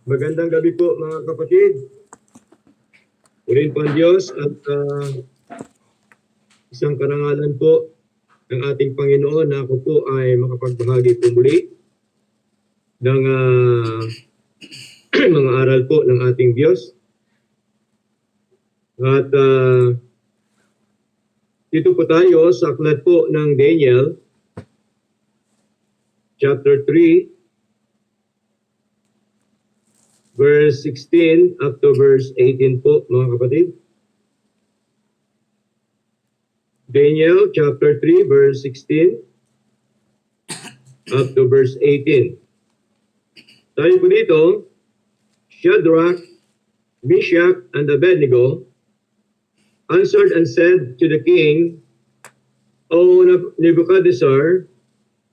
Magandang gabi po mga kapatid. Purihin po ang Diyos at isang karangalan po ng ating Panginoon na ako po ay makapagbahagi po muli ng mga aral po ng ating Diyos. At dito po tayo sa aklat po ng Daniel, chapter 3, verse 16 up to verse 18 po mga kapatid. Daniel chapter 3 verse 16 up to verse 18. Tayo po dito, Shadrach, Meshach, and Abednego answered and said to the king, O Nebuchadnezzar,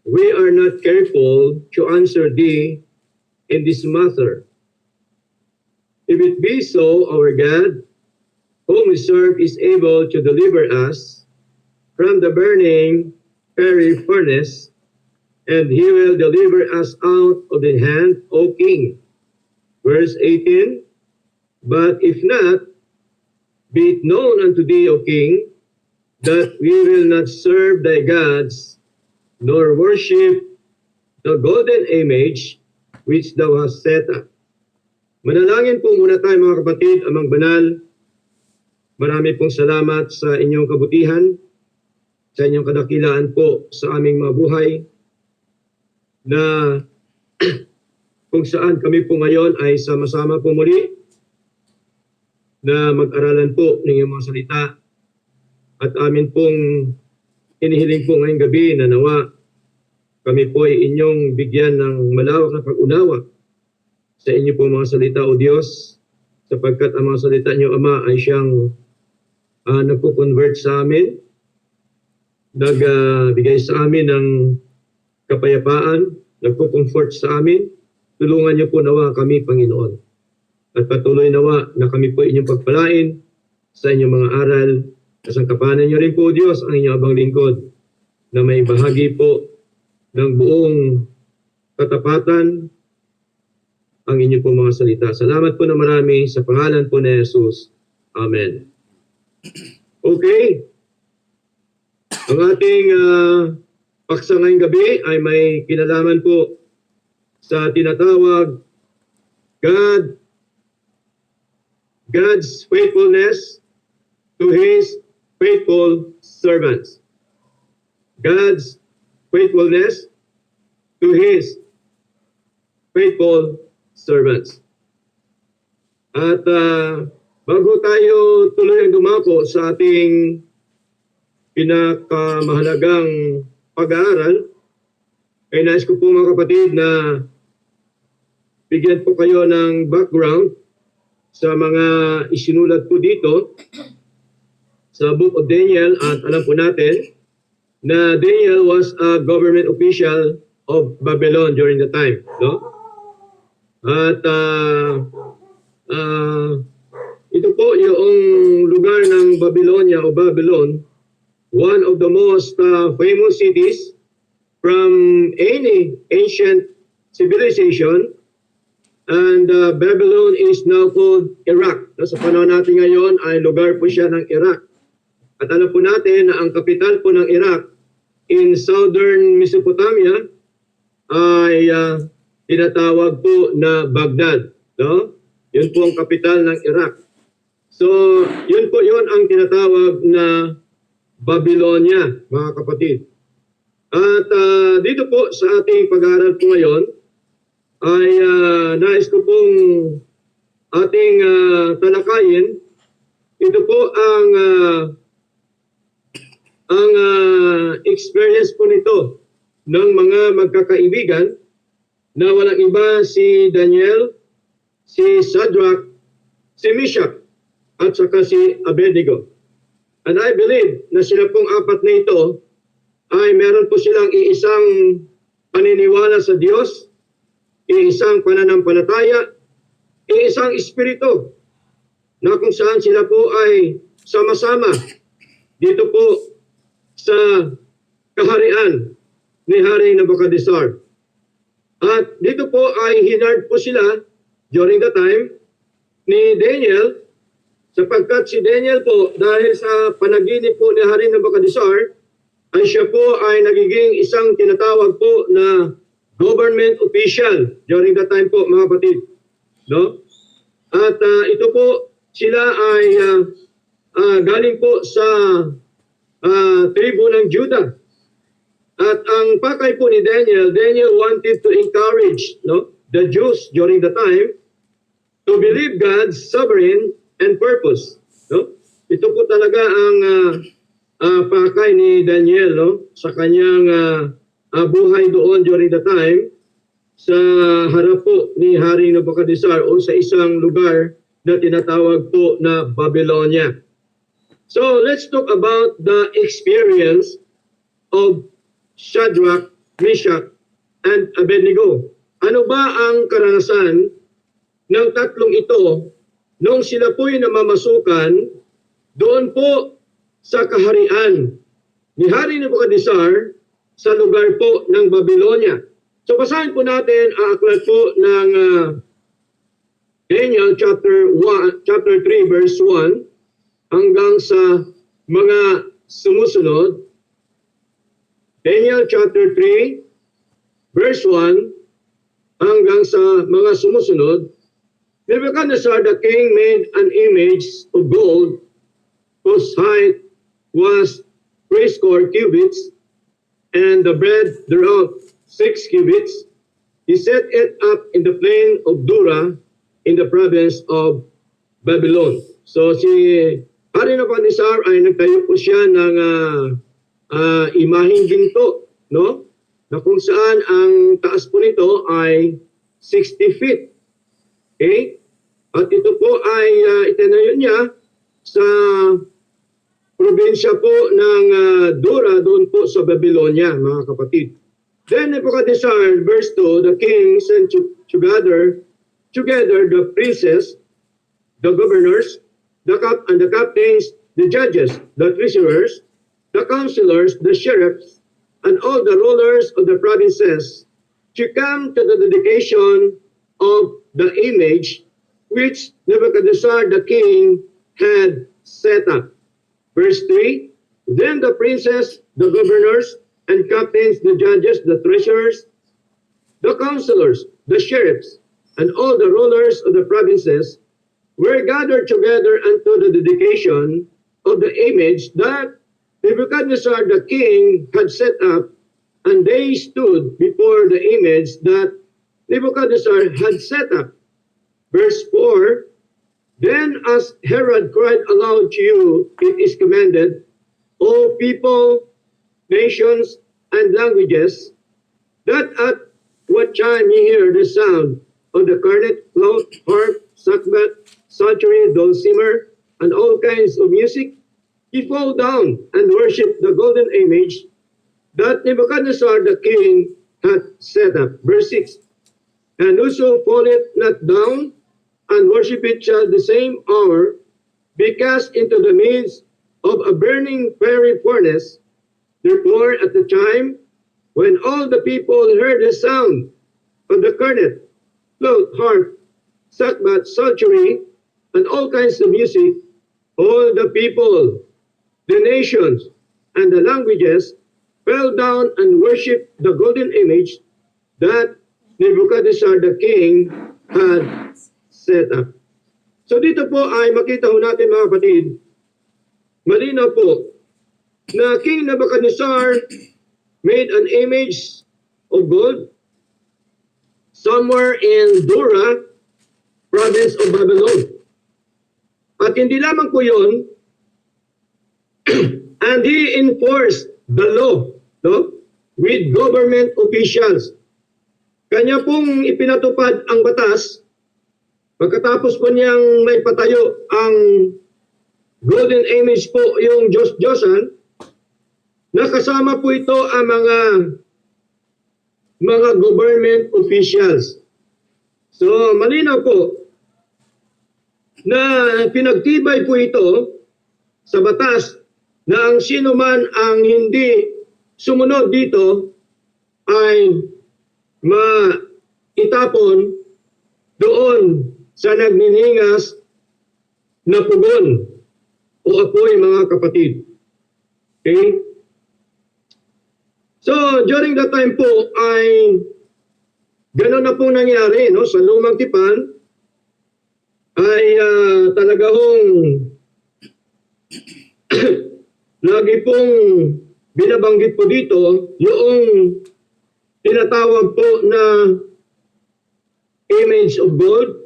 we are not careful to answer thee in this matter. If it be so, our God, whom we serve, is able to deliver us from the burning fiery furnace, and he will deliver us out of the hand, O king. Verse 18, but if not, be it known unto thee, O king, that we will not serve thy gods, nor worship the golden image which thou hast set up. Manalangin po muna tayo mga kapatid, Amang Banal. Marami pong salamat sa inyong kabutihan, sa inyong kadakilaan po sa aming mga buhay, na kung saan kami po ngayon ay sama-sama po muli na mag-aralan po ng iyong mga salita. At amin pong inihiling po ngayong gabi na nawa kami po ay inyong bigyan ng malawak na pag-unawa sa inyo po mga salita, O Diyos, sapagkat ang mga salita niyo, Ama, ay siyang nagpo-convert sa amin, nagbigay sa amin ng kapayapaan, nagpo-comfort sa amin. Tulungan niyo po nawa kami, Panginoon. At patuloy nawa na kami po inyong pagpalain sa inyong mga aral. Kasangkapanan niyo rin po, Diyos, ang inyong abang lingkod na may bahagi po ng buong katapatan ang inyong po mga salita. Salamat po na marami sa pangalan po ni Jesus. Amen. Okay. Ang ating paksa ngayong gabi ay may kinalaman po sa tinatawag God's faithfulness to His faithful servants. God's faithfulness to His faithful servants. At bago tayo tuloy ang dumako sa ating pinakamahalagang pag-aaral, ay nais ko po mga kapatid na bigyan po kayo ng background sa mga isinulat po dito sa Book of Daniel. At alam po natin na Daniel was a government official of Babylon during the time, no? At ito po yung lugar ng Babylonia o Babylon, one of the most famous cities from any ancient civilization. And Babylon is now called Iraq. Sa panahon natin ngayon ay lugar po siya ng Iraq. At alam po natin na ang kapital po ng Iraq in southern Mesopotamia ay tinatawag po na Baghdad, no? Yun po ang kapital ng Iraq. So, yun po yun ang tinatawag na Babylonia, mga kapatid. At dito po sa ating pag-aaral po ngayon, ay nais ko pong ating talakayin. Ito po ang experience po nito ng mga magkakaibigan na walang iba si Daniel, si Shadrach, si Meshach, at saka si Abednego. And I believe na sila pong apat na ito ay meron po silang iisang paniniwala sa Diyos, iisang pananampalataya, iisang espiritu, na kung saan sila po ay sama-sama dito po sa kaharian ni Haring Nebuchadnezzar. At dito po ay hinard po sila during the time ni Daniel, sapagkat si Daniel po, dahil sa panaginip po ni Hari Nebuchadnezzar, ay siya po ay nagiging isang tinatawag po na government official during that time po, mga kapatid. No? At ito po, sila ay galing po sa tribu ng Judah. At ang pakay po ni Daniel, Daniel wanted to encourage the Jews during the time to believe God's sovereign and purpose. No? Ito po talaga ang pakay ni Daniel sa kanyang buhay doon during the time sa harap po ni Hari Nebuchadnezzar o sa isang lugar na tinatawag po na Babylonia. So let's talk about the experience of Shadrach, Meshach, and Abednego. Ano ba ang karanasan ng tatlong ito nung sila po'y namamasukan doon po sa kaharian ni Hari Nebuchadnezzar sa lugar po ng Babylonia? So basahin po natin ang aklat po ng Daniel chapter 3 verse 1 hanggang sa mga sumusunod. Daniel chapter 3 verse 1 hanggang sa mga sumusunod. Nebuchadnezzar the king made an image of gold whose height was 80 cubits and the breadth thereof 6 cubits. He set it up in the plain of Dura in the province of Babylon. So si Hari Nebuchadnezzar ay nagtayo po siya ng imaheng ginto, no? Na kung saan ang taas po nito ay 60 feet. Okay? At ito po ay itinayo niya sa probinsya po ng Dura doon po sa Babylonia, mga kapatid. Then Nebuchadnezzar, verse 2, the king sent together the princes, the governors, the captains, the judges, the treasurers, the counselors, the sheriffs, and all the rulers of the provinces to come to the dedication of the image which Nebuchadnezzar the king had set up. Verse 3, then the princes, the governors, and captains, the judges, the treasurers, the counselors, the sheriffs, and all the rulers of the provinces were gathered together unto the dedication of the image that Nebuchadnezzar the king had set up, and they stood before the image that Nebuchadnezzar had set up. Verse 4, then as Herod cried aloud to you, it is commanded, O people, nations, and languages, that at what time ye hear the sound of the cornet, flute, harp, sackbut, psaltery, dulcimer, and all kinds of music, ye fall down and worship the golden image that Nebuchadnezzar the king had set up. Verse 6, and whoso falleth not down and worship it shall the same hour be cast into the midst of a burning fiery furnace. Therefore, at the time when all the people heard the sound of the cornet, flute, harp, sackbut, psaltery, and all kinds of music, all the people, the nations, and the languages fell down and worshipped the golden image that Nebuchadnezzar the king had set up. So dito po ay makita ho natin, mga kapatid, malinaw po na King Nebuchadnezzar made an image of gold somewhere in Dura, province of Babylon. At hindi lamang po yun, and he enforced the law, with government officials. Kanya pong ipinatupad ang batas, pagkatapos po niyang may patayo ang golden image po, yung Diyos-Diyosan, nakasama po ito ang mga government officials. So, malinaw po na pinagtibay po ito sa batas na ang sino man ang hindi sumunod dito ay maitapon doon sa nagniningas na pugon o apoy, mga kapatid. Okay? So, during that time po ay gano'n na pong nangyari, no? Sa Lumang Tipan ay talaga hong lagi pong binabanggit po dito yung tinatawag po na image of God.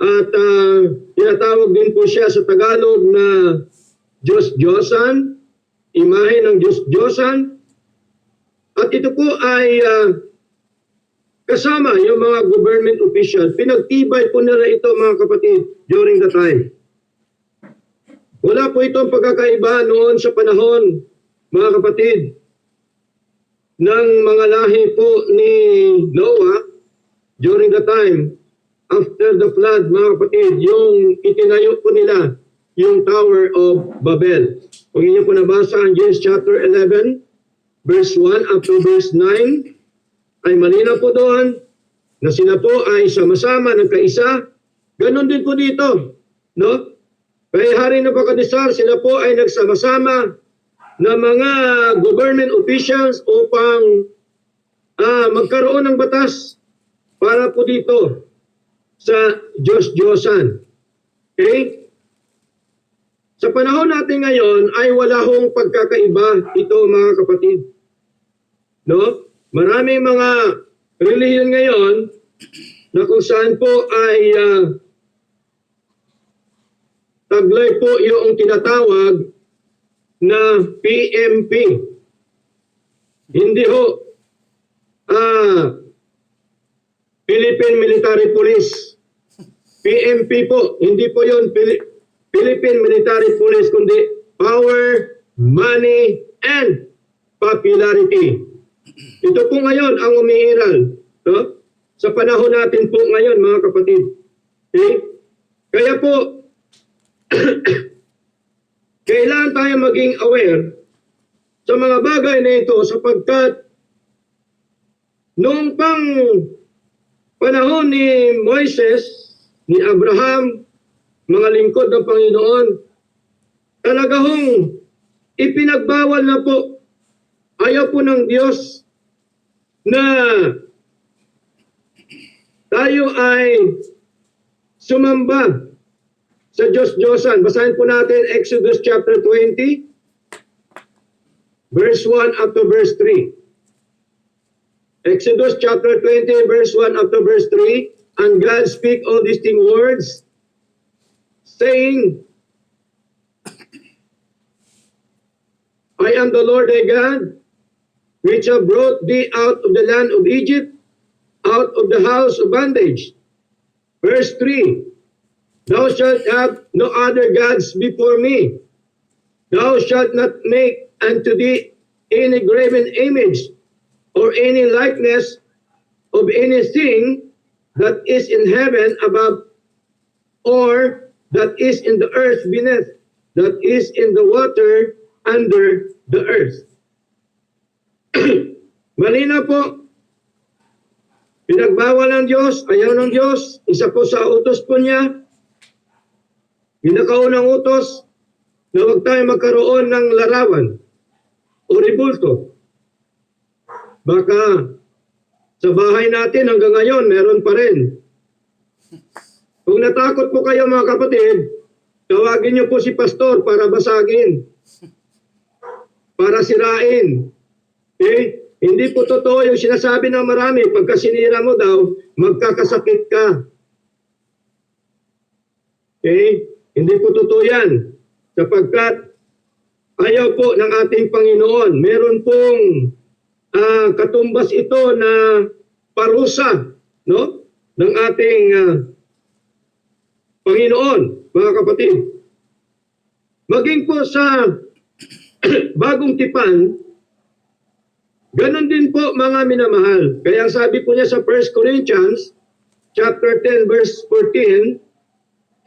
At tinatawag din po siya sa Tagalog na Diyos-Diyosan, imahe ng Diyos-Diyosan. At ito po ay kasama yung mga government official. Pinagtibay po nila ito, mga kapatid, during the time. Wala po itong pagkakaiba noon sa panahon, mga kapatid, ng mga lahi po ni Noah during the time after the flood, mga kapatid, yung itinayo po nila yung Tower of Babel. Kung inyo po nabasa ang Genesis chapter 11, verse 1 up to verse 9, ay malinaw po doon na sila po ay sama-sama nagkaisa. Ganon din po dito, no? Kay Hari Nabukadnezar, sila po ay nagsama-sama na mga government officials upang magkaroon ng batas para po dito sa Diyos-Diyosan. Okay? Sa panahon natin ngayon ay wala hong pagkakaiba ito, mga kapatid. No? Maraming mga relihiyon ngayon na kung saan po ay taglay po yung tinatawag na PMP. Hindi ho Philippine Military Police. PMP po, hindi po yun Philippine Military Police, kundi Power, Money, and Popularity. Ito po ngayon ang umiiral, no? Sa panahon natin po ngayon, mga kapatid. Okay? Kaya po, kailangan tayo maging aware sa mga bagay na ito sapagkat noong pang panahon ni Moises, ni Abraham, mga lingkod ng Panginoon, talaga hong ipinagbawal na po, ayaw po ng Diyos na tayo ay sumamba sa Diyos-Diyosan. Basahin po natin Exodus chapter 20, verse 1 up to verse 3. Exodus chapter 20, verse 1 up to verse 3. And God speak all these words, saying, I am the Lord thy God, which have brought thee out of the land of Egypt, out of the house of bondage. Verse 3. Thou shalt have no other gods before me. Thou shalt not make unto thee any graven image or any likeness of anything that is in heaven above, or that is in the earth beneath, that is in the water under the earth. Malinaw po, pinagbawal ng Diyos, ayaw ng Diyos, isa po sa utos po niya, pinakaunang utos na huwag tayo magkaroon ng larawan o ribulto. Baka sa bahay natin hanggang ngayon, meron pa rin. Kung natakot po kayo, mga kapatid, tawagin niyo po si pastor para basagin, para sirain. Okay? Hindi po totoo yung sinasabi ng marami. Pagka sinira mo daw, magkakasakit ka. Okay? Hindi po totoo yan. Sapagkat ayaw po ng ating Panginoon. Meron pong katumbas ito na parusa, no? Ng ating Panginoon, mga kapatid. Maging po sa bagong tipan, ganon din po, mga minamahal. Kaya sabi po niya sa 1 Corinthians chapter 10 verse 14,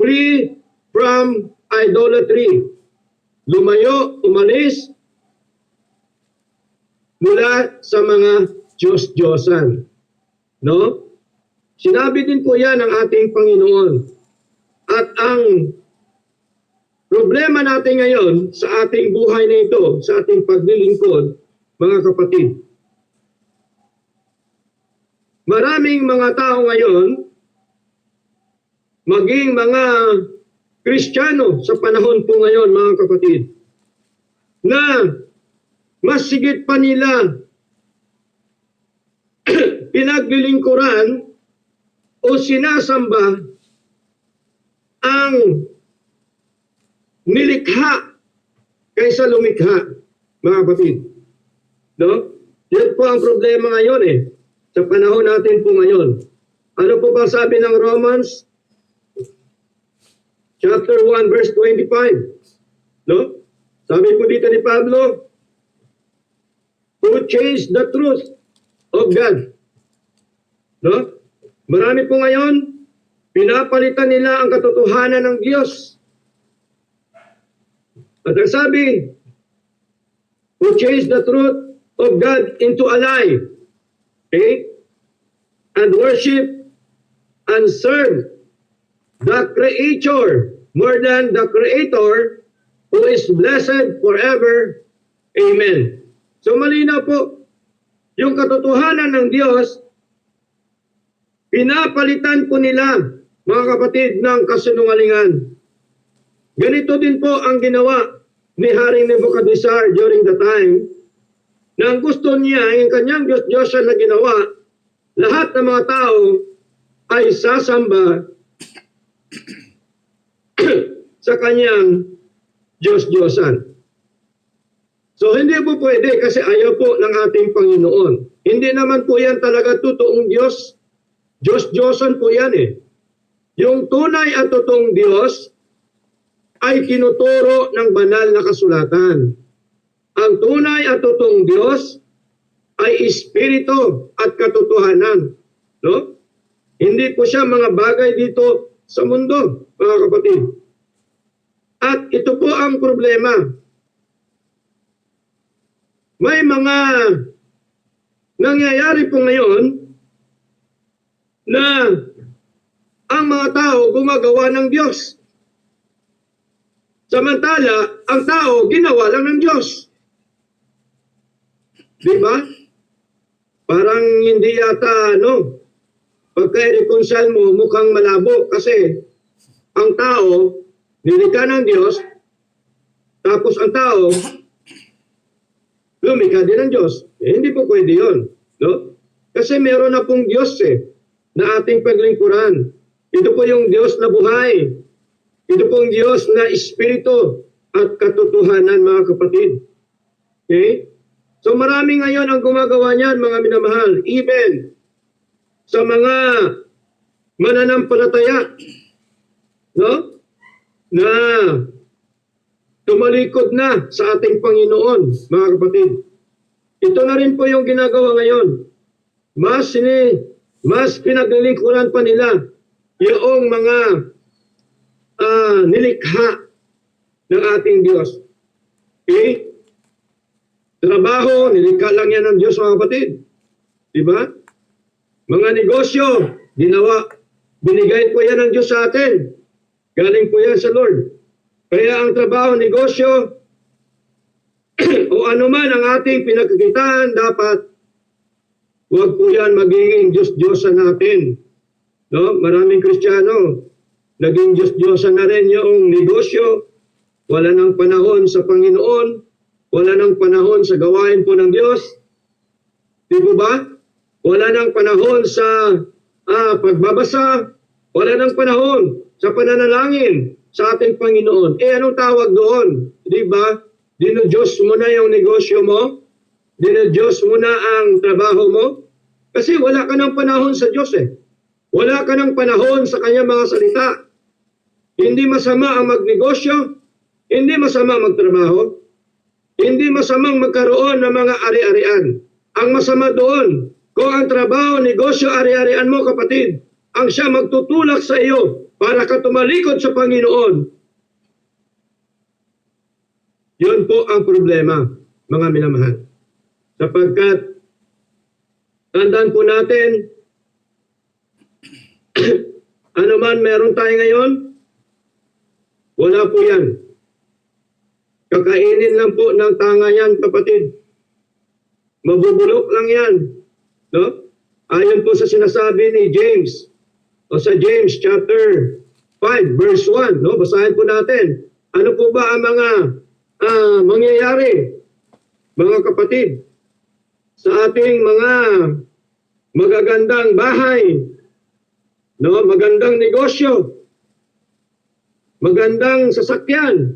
free from idolatry. Lumayo, umalis mula sa mga Diyos-Diyosan. No? Sinabi din po yan ng ating Panginoon. At ang problema natin ngayon sa ating buhay na ito, sa ating paglilingkod, mga kapatid, maraming mga tao ngayon, maging mga Kristiyano sa panahon po ngayon, mga kapatid, na mas sigit pa nila pinaglilingkuran o sinasamba ang nilikha kaysa lumikha, mga kapatid. No? Yan po ang problema ngayon sa panahon natin po ngayon. Ano po ba sabi ng Romans chapter 1 verse 25? No? Sabi po dito ni Pablo, to change the truth of God. No? Marami po ngayon, pinapalitan nila ang katotohanan ng Diyos. At ang sabi, to change the truth of God into a lie. Okay? And worship and serve the Creator more than the Creator who is blessed forever. Amen. So malinaw po, yung katotohanan ng Diyos, pinapalitan po nila, mga kapatid, ng kasinungalingan. Ganito din po ang ginawa ni Haring Nebuchadnezzar during the time na ang gusto niya, yung kanyang Diyos-Diyosan na ginawa, lahat ng mga tao ay sasamba sa kanyang Diyos-Diyosan. So hindi po pwede kasi ayaw po ng ating Panginoon. Hindi naman po yan talaga totoong Diyos. Diyos-Diyosan po yan Yung tunay at totoong Diyos ay tinuturo ng banal na kasulatan. Ang tunay at totoong Diyos ay espiritu at katotohanan. No? Hindi po siya mga bagay dito sa mundo, mga kapatid. At ito po ang problema. May mga nangyayari po ngayon na ang mga tao gumagawa ng Diyos. Samantala, ang tao ginawa lang ng Diyos. Diba? Parang hindi yata, pagka i-reconcile mo, mukhang malabo kasi ang tao, nilikha ng Diyos, tapos ang tao, lumikha din ng Diyos. Hindi po pwede yun. No? Kasi meron na pong Diyos na ating paglingkuran. Ito po yung Diyos na buhay. Ito pong Diyos na espiritu at katotohanan, mga kapatid. Okay? So marami ngayon ang gumagawa niyan, mga minamahal. Even sa mga mananampalataya, no? Na tumalikod na sa ating Panginoon, mga kapatid. Ito na rin po yung ginagawa ngayon. Mas pinaglilingkuran pa nila yung mga nilikha ng ating Diyos. Okay? Trabaho, nilikha lang yan ng Diyos, mga kapatid. Diba? Mga negosyo, binigay po yan ng Diyos sa atin. Galing po yan sa Lord. Kaya ang trabaho, negosyo, o anuman ang ating pinagkikitaan, dapat huwag po yan magiging Diyos-Diyosan natin. No? Maraming Kristiyano, naging Diyos-Diyosan na rin yung negosyo, wala nang panahon sa Panginoon, wala nang panahon sa gawain po ng Diyos. Di po ba? Wala nang panahon sa pagbabasa, wala nang panahon sa pananalangin sa ating Panginoon. Anong tawag doon? Di ba? Dino-Diyos mo na yung negosyo mo? Dino-Diyos mo na ang trabaho mo? Kasi wala ka ng panahon sa Diyos Wala ka ng panahon sa kanyang mga salita. Hindi masama ang magnegosyo, hindi masama magtrabaho, hindi masamang magkaroon ng mga ari-arian. Ang masama doon, kung ang trabaho, negosyo, ari-arian mo, kapatid, ang siya magtutulak sa iyo para ka tumalikod sa Panginoon. Yun po ang problema, mga minamahal. Sapagkat, tandaan po natin, Ano man meron tayo ngayon, wala po yan. Kakainin lang po ng tanga yan, kapatid. Mabubulok lang yan. No? Ayon po sa sinasabi ni James, o sa James chapter 5, verse 1. No? Basahin po natin. Ano po ba ang mga mangyayari, mga kapatid, sa ating mga magagandang bahay, no? Magandang negosyo, magandang sasakyan.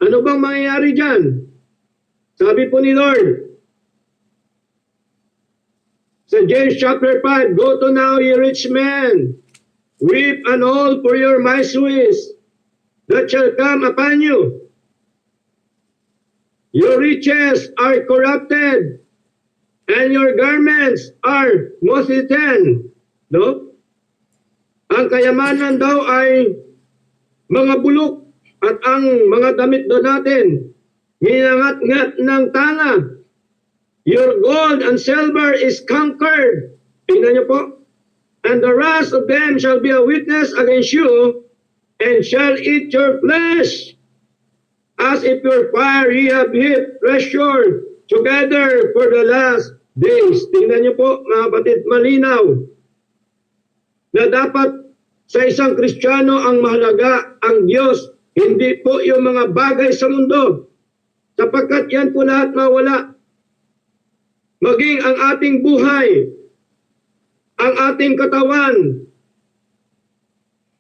Ano bang mangyayari dyan? Sabi po ni Lord, sa James chapter 5, go to now, ye rich men, weep and howl for your miseries that shall come upon you. Your riches are corrupted, and your garments are moth-eaten. No? Ang kayamanan daw ay mga bulok, at ang mga damit daw natin, ginangat-ngat ng tanga. Your gold and silver is conquered. Tingnan niyo po. And the rest of them shall be a witness against you, and shall eat your flesh, as if your fire ye have hid treasure together for the last days. Tingnan niyo po, mga kapatid, malinaw na dapat sa isang Kristiyano ang mahalaga ang Diyos, hindi po yung mga bagay sa mundo, sapagkat yan po lahat mawala. Maging ang ating buhay, ang ating katawan,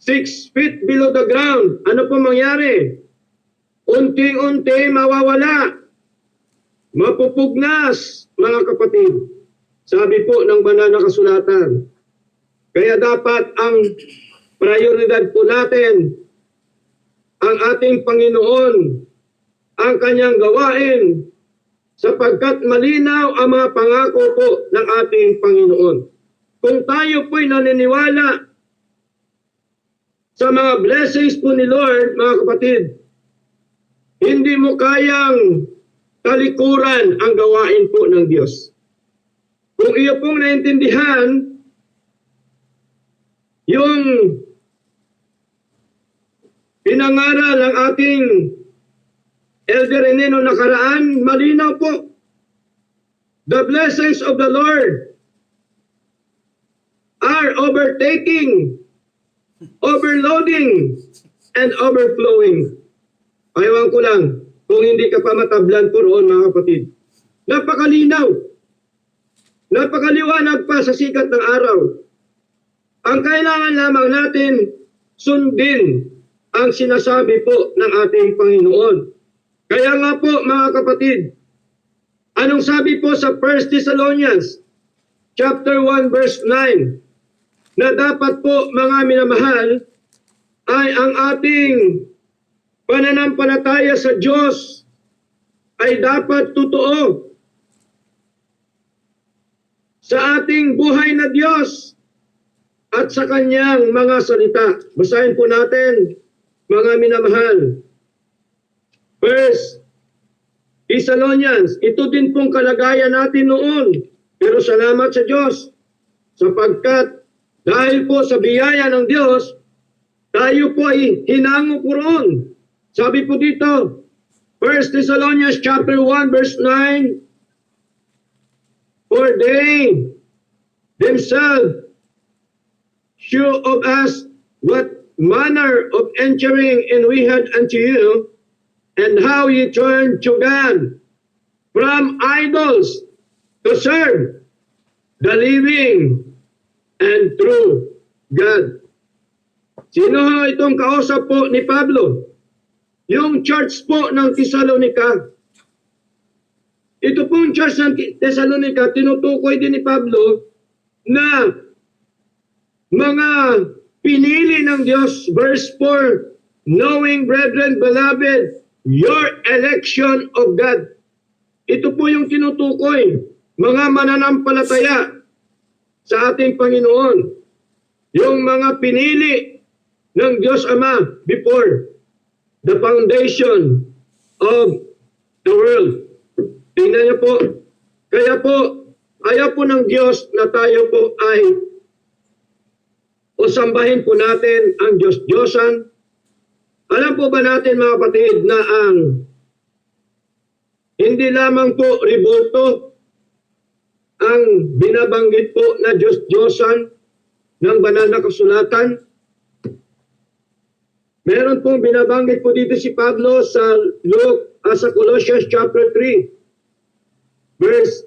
6 feet below the ground, ano po mangyari? Unti-unti mawawala, mapupugnas, mga kapatid. Sabi po ng banal na kasulatan. Kaya dapat ang prioridad po natin, ang ating Panginoon, ang kanyang gawain, sapagkat malinaw ang mga pangako po ng ating Panginoon. Kung tayo po'y naniniwala sa mga blessings po ni Lord, mga kapatid, hindi mo kayang talikuran ang gawain po ng Diyos. Kung iyo pong naintindihan yung pinangaral ng ating Elder Rene noong nakaraan, malinaw po. The blessings of the Lord are overtaking, overloading, and overflowing. Ayawan ko lang kung hindi ka pa matablan po roon, mga kapatid. Napakalinaw. Napakaliwanag pa sa sikat ng araw. Ang kailangan lamang natin sundin ang sinasabi po ng ating Panginoon. Kaya nga po, mga kapatid, anong sabi po sa 1 Thessalonians chapter 1 verse 9, na dapat po, mga minamahal, ay ang ating pananampalataya sa Diyos ay dapat totoo sa ating buhay na Diyos at sa kanyang mga salita. Basahin po natin, mga minamahal. First Thessalonians, ito din pong kalagayan natin noon. Pero salamat sa Diyos, sapagkat dahil po sa biyaya ng Diyos, tayo po ay hinango po roon. Sabi po dito, 1 Thessalonians chapter 1 verse 9, for they themselves show of us what manner of entering in we had unto you, and how ye turned to God from idols to serve the living and true God. Sino itong kausap po ni Pablo? Yung church po ng Thessalonica. Ito pong church ng Thessalonica, tinutukoy din ni Pablo na mga pinili ng Diyos. Verse 4, knowing, brethren, beloved, your election of God. Ito po yung tinutukoy, mga mananampalataya sa ating Panginoon. Yung mga pinili ng Diyos Ama before the foundation of the world. Tingnan niyo po, kaya po, ayaw po ng Diyos na tayo po ay o sambahin po natin ang Diyos-Diyosan? Alam po ba natin mga kapatid na ang hindi lamang po ribulto ang binabanggit po na Diyos-Diyosan ng banal na kasulatan? Meron pong binabanggit po dito si Pablo sa sa Colossians chapter 3, verse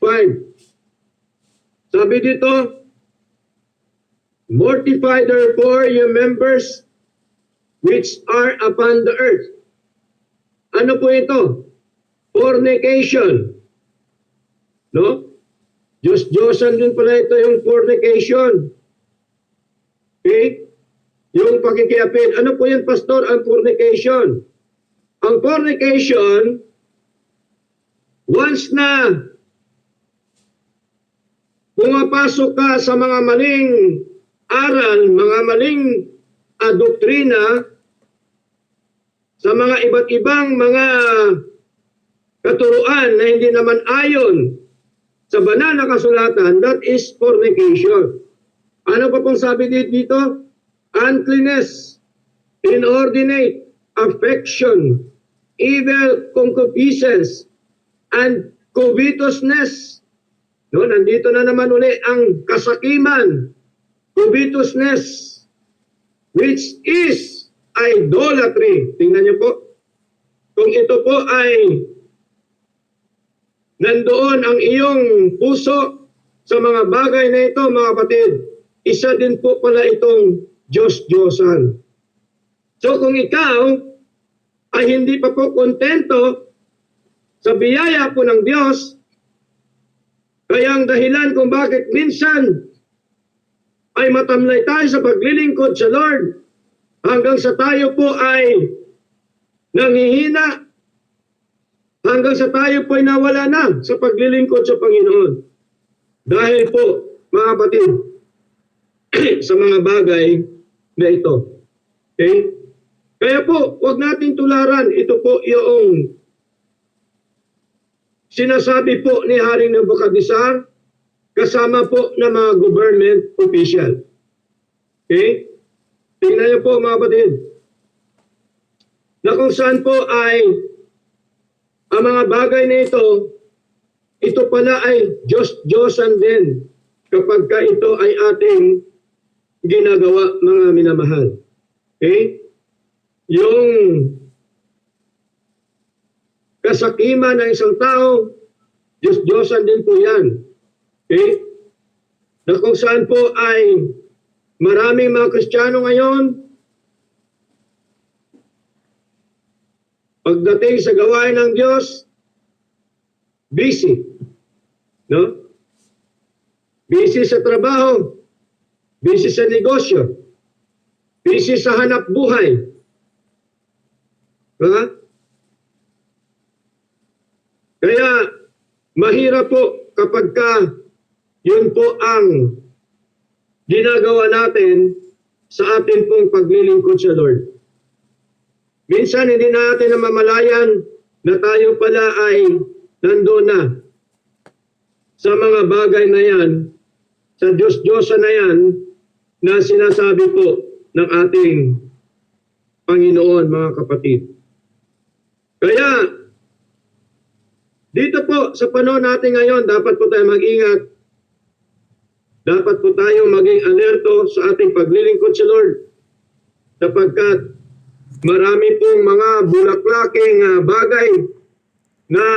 5. Sabi dito, mortify therefore your members which are upon the earth. Ano po ito? Fornication. No? Diyos-Diyosan din pala ito yung fornication. Okay? Yung pakikiapid. Ano po yan, pastor? Ang fornication. Ang fornication, once na pumapasok ka sa mga maling aral, mga maling doktrina, sa mga iba't ibang mga katuruan na hindi naman ayon sa banal na kasulatan, that is fornication. Ano pa pong sabi dito? Uncleanness, inordinate affection, evil concupiscence, and covetousness. No, nandito na naman uli ang kasakiman, covetousness, which is idolatry. Tingnan niyo po. Kung ito po ay nandoon ang iyong puso sa mga bagay na ito, mga kapatid, isa din po pala itong Diyos-Diyosan. So kung ikaw ay hindi pa po kontento sa biyaya po ng Diyos, kaya ang dahilan kung bakit minsan ay matamlay tayo sa paglilingkod sa Lord hanggang sa tayo po ay nanghihina, hanggang sa tayo po ay nawala na sa paglilingkod sa Panginoon. Dahil po, mga kapatid, sa mga bagay na ito. Okay? Kaya po, huwag natin tularan. Ito po yung sinasabi po ni Haring Nebuchadnezzar kasama po ng mga government official. Okay? Tingnan niyo po mga kapatid. Na kung saan po ay ang mga bagay na ito pala ay Diyos-Diyosan din kapag ka ito ay ating ginagawa, mga minamahal. Okay? Yung kasakiman ng isang tao, Diyos-Diyosan din po yan. Okay? Na kung saan po ay maraming mga Kristiyano ngayon, pagdating sa gawain ng Diyos, busy. No? Busy sa trabaho, busy sa negosyo, busy sa hanap buhay. Ha? Kaya mahirap po kapag yun po ang ginagawa natin sa atin pong paglilingkod sa Lord. Minsan hindi natin namamalayan na tayo pala ay nandoon na sa mga bagay na yan, sa Diyos-Diyosan na yan, na sinasabi po ng ating Panginoon, mga kapatid. Kaya, dito po sa panahon natin ngayon, dapat po tayo mag-ingat. Dapat po tayo maging alerto sa ating paglilingkod sa Lord. Sapagkat marami pong mga bulaklaking bagay na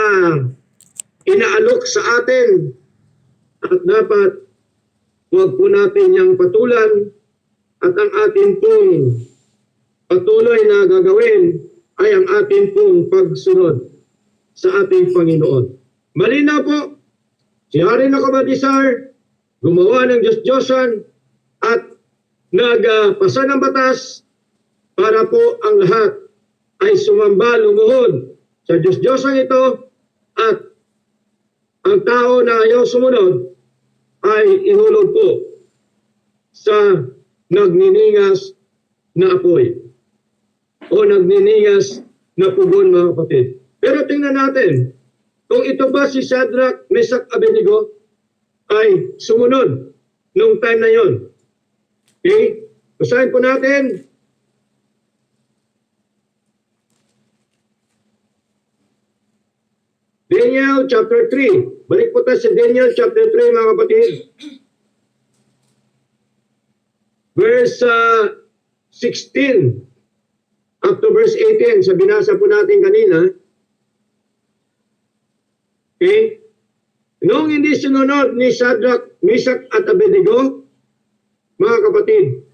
inaalok sa atin. At dapat huwag po natin niyang patulan at ang atin pong patuloy na gagawin ay ang atin pong pagsunod sa ating Panginoon. Malinaw po, si Haring Nebuchadnezzar gumawa ng Diyos-Diyosan at nagpasa ng batas para po ang lahat ay sumamba, lumuhod sa Diyos-Diyosan ito at ang tao na ayaw sumunod ay ihulog po sa nagniningas na apoy o nagniningas na pugon, mga kapatid. Pero tingnan natin, kung ito ba si Shadrach, Meshach, Abednego ay sumunod nung time na yon. Okay? Basahin po natin. Daniel chapter 3. Balik po tayo sa Daniel chapter 3, mga kapatid. Verse 16 up to verse 18. Sa binasa po natin kanina. Okay? Noong hindi sinunod ni Shadrach, Meshach at Abednego, mga kapatid,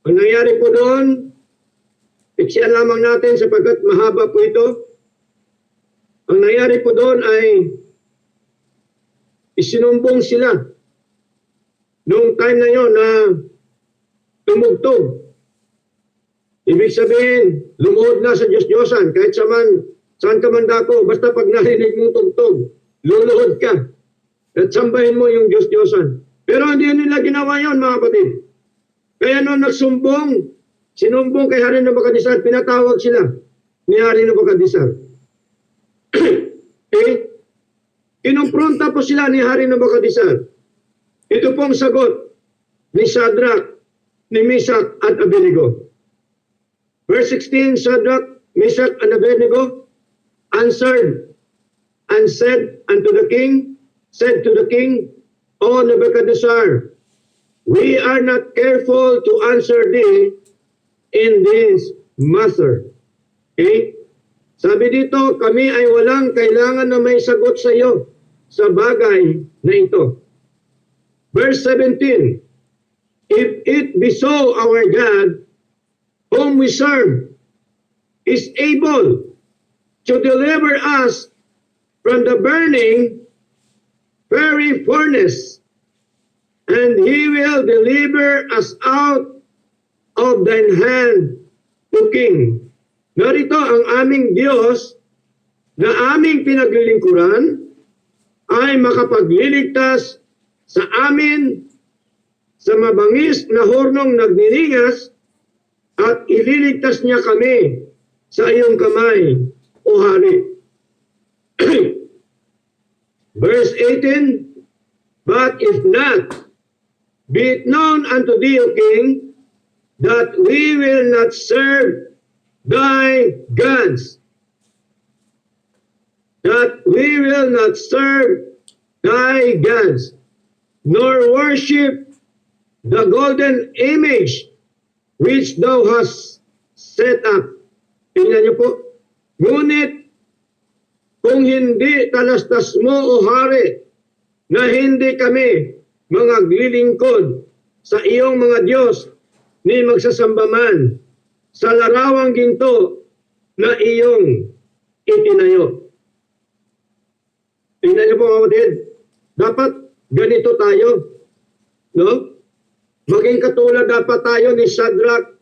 ang nangyari po doon, iksiyan lamang natin sapagkat mahaba po ito. Ang nangyari po doon ay isinumbong sila noong time na yon na tumugtog. Ibig sabihin, lumuhod na sa Diyos-Diyosan kahit saan ka man dako, basta pag narinig mong tugtog, luluhod ka at sambahin mo yung Diyos-Diyosan. Pero hindi nila ginawa yon, mga kapatid. Kaya noon sinumbong kay Hari Nabukadnezar, pinatawag sila ni Hari Nabukadnezar. Kinumpronta po sila ni Hari Nabukadnezar. Ito pong sagot ni Shadrach, ni Meshach at Abednego. Verse 16, Shadrach, Meshach, and Abednego answered and said to the king, O Nebuchadnezzar, we are not careful to answer thee in this matter. Okay? Sabi dito, kami ay walang kailangan na may sagot sa iyo sa bagay na ito. Verse 17, if it be so, our God, whom we serve, is able to deliver us from the burning very furnace, and he will deliver us out of thine hand, O King. Narito ang aming Diyos na aming pinaglilingkuran ay makapagliligtas sa amin sa mabangis na hornong nagniningas at ililigtas niya kami sa iyong kamay, O Hari. Verse 18, but if not, be it known unto thee, O King, that we will not serve thy gods, that we will not serve thy gods, nor worship the golden image which thou hast set up. Tingnan niyo po. Ngunit, kung hindi talastas mo, O Hari, na hindi kami mga glilingkod sa iyong mga Diyos ni magsasamba man sa larawang ginto na iyong itinayo. Tingnan niyo po, mga kapatid. Dapat ganito tayo. No? Maging katulad dapat tayo ni Shadrach,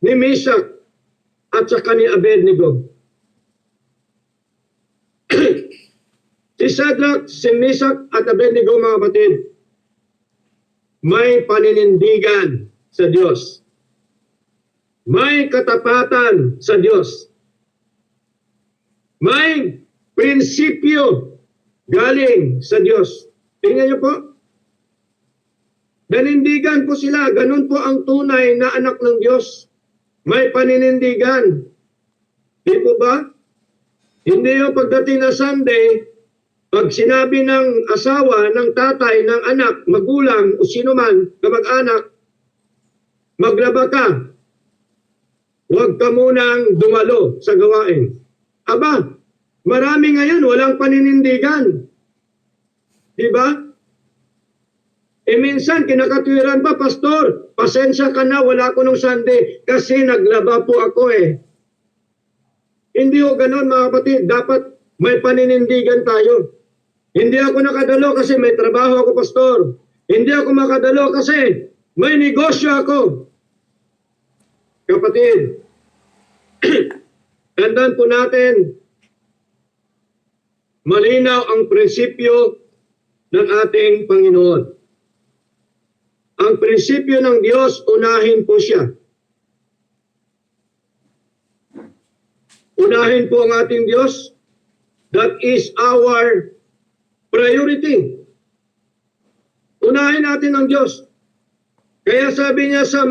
ni Meshach, at saka ni Abednego. Si Shadrach, si Meshach, at Abednego, mga kapatid, may paninindigan sa Diyos. May katapatan sa Diyos. May prinsipyo galing sa Diyos. Tingnan niyo po. Nanindigan po sila. Ganun po ang tunay na anak ng Diyos. May paninindigan. Di po ba? Hindi yung pagdating na Sunday, pag sinabi ng asawa, ng tatay, ng anak, magulang, o sino man, kamag-anak, maglaba ka. Huwag ka munang dumalo sa gawain. Aba, marami ngayon walang paninindigan. Diba? Minsan kinakatwiran pa, Pastor, pasensya ka na, wala ko nung Sunday kasi naglaba po ako eh. Hindi ho ganun, mga kapatid. Dapat may paninindigan tayo. Hindi ako nakadalo kasi may trabaho ako, Pastor. Hindi ako makadalo kasi may negosyo ako. Kapatid, tandaan po natin, malinaw ang prinsipyo ng ating Panginoon. Ang prinsipyo ng Diyos, unahin po siya. Unahin po ang ating Diyos. That is our priority. Unahin natin ang Diyos. Kaya sabi niya sa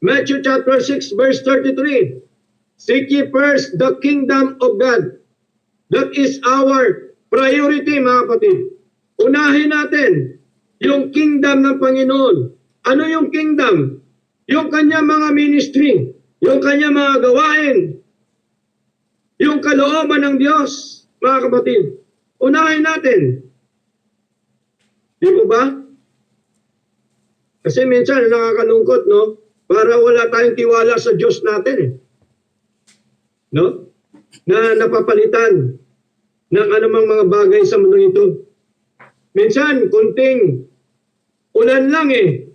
Matthew chapter 6 verse 33, seek ye first the kingdom of God. That is our priority, mga kapatid. Unahin natin yung kingdom ng Panginoon. Ano yung kingdom? Yung kanya mga ministry, yung kanya mga gawain, yung kalooban ng Diyos, mga kapatid. Unahin natin. Di po ba? Kasi minsan nakakalungkot, no? Para wala tayong tiwala sa Diyos natin, eh. No? Na napapalitan ng anumang mga bagay sa mundo ito. Minsan, kunting ulan lang, eh.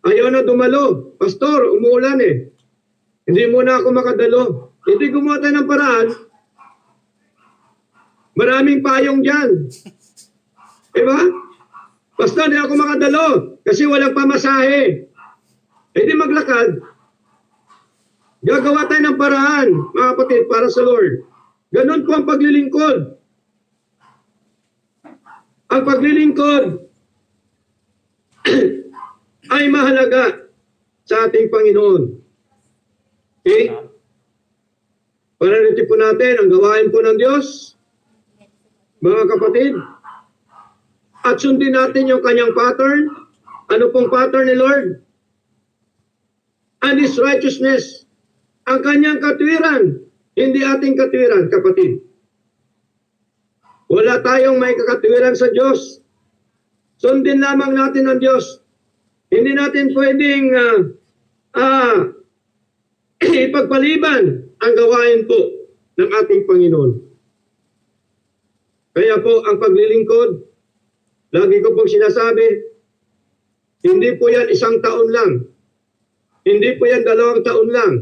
Ayaw na dumalo. Pastor, umuulan, eh. Hindi muna ako makadalo. Hindi gumawa tayo ng paraan. Maraming payong dyan. Diba? Pastor, hindi ako makadalo kasi walang pamasahe. Hindi maglakad. Gagawa tayo ng paraan, mga kapatid, para sa Lord. Ganun po ang paglilingkod. Ang paglilingkod ay mahalaga sa ating Panginoon. Okay? Panalitin po natin ang gawain po ng Diyos, mga kapatid. At sundin natin yung kanyang pattern. Ano pong pattern ni Lord? And His righteousness. Ang kanyang katwiran, hindi ating katwiran, kapatid. Wala tayong may kakatwiran sa Diyos. Sundin lamang natin ang Diyos. Hindi natin pwedeng ipagpaliban ang gawain po ng ating Panginoon. Kaya po ang paglilingkod, lagi ko pong sinasabi, hindi po yan 1 taon lang. Hindi po yan 2 taon lang.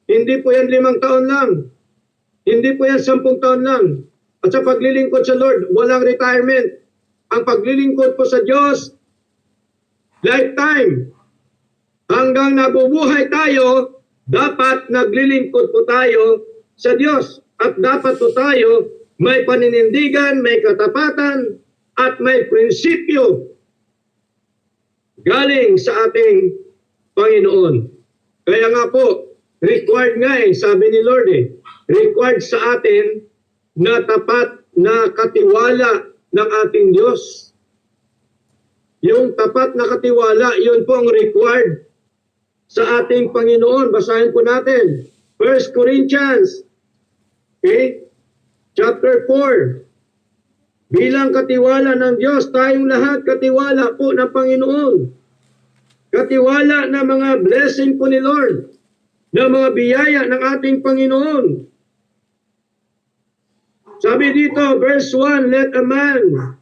Hindi po yan 5 taon lang. Hindi po yan 10 taon lang. At sa paglilingkod sa Lord, walang retirement. Ang paglilingkod po sa Diyos, lifetime. Hanggang nabubuhay tayo, dapat naglilingkod po tayo sa Diyos. At dapat po tayo may paninindigan, may katapatan, at may prinsipyo galing sa ating Panginoon. Kaya nga po, required nga sabi ni Lord required sa atin na tapat na katiwala ng ating Diyos. Yung tapat na katiwala, yun po ang required sa ating Panginoon. Basahin po natin. 1 Corinthians, chapter 4. Bilang katiwala ng Diyos, tayong lahat katiwala po ng Panginoon. Katiwala na mga blessing po ni Lord, na mga biyaya ng ating Panginoon. Sabi dito, verse 1, let a man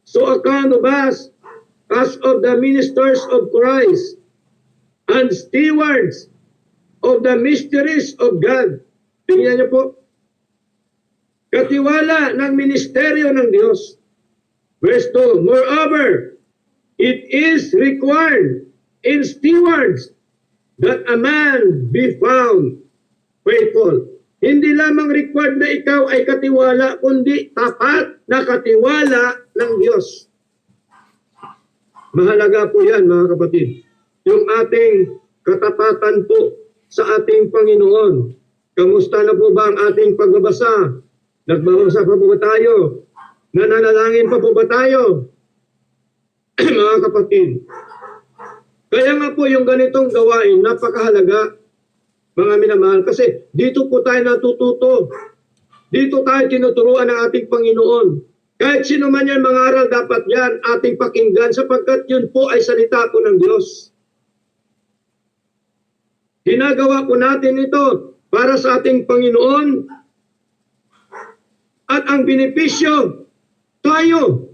so account of us as of the ministers of Christ and stewards of the mysteries of God. Tingnan niyo po. Katiwala ng ministeryo ng Diyos. Verse 2, moreover, it is required in stewards that a man be found faithful. Hindi lamang required na ikaw ay katiwala, kundi tapat na katiwala ng Diyos. Mahalaga po yan, mga kapatid. Yung ating katapatan po sa ating Panginoon. Kamusta na po ba ang ating pagbabasa? Nagbabasa pa po ba tayo? Nananalangin pa po ba tayo? Mga kapatid. Kaya nga po yung ganitong gawain, napakahalaga, mga minamahal. Kasi dito po tayo natututo. Dito tayo tinuturuan ng ating Panginoon. Kahit sino man yan mangaral, dapat yan ating pakinggan sapagkat yun po ay salita po ng Diyos. Ginagawa po natin ito para sa ating Panginoon at ang benepisyo tayo.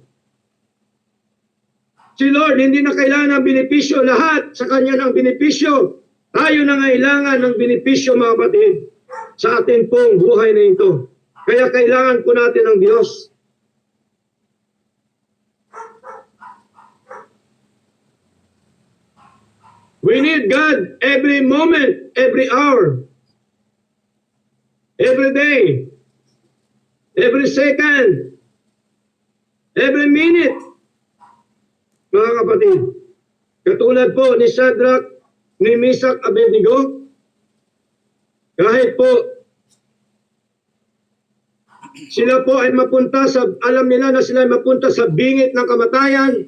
Si Lord, hindi na kailangan ng benepisyo. Lahat sa Kanya ng benepisyo. Tayo na kailangan ng benepisyo, mga kapatid, sa ating pong buhay na ito. Kaya kailangan po natin ng Diyos. We need God every moment, every hour, every day, every second, every minute. mga kapatid. Katulad po ni Shadrach, ni Meshach, Abednego, kahit po sila po ay mapunta sa, alam nila na sila ay mapunta sa bingit ng kamatayan,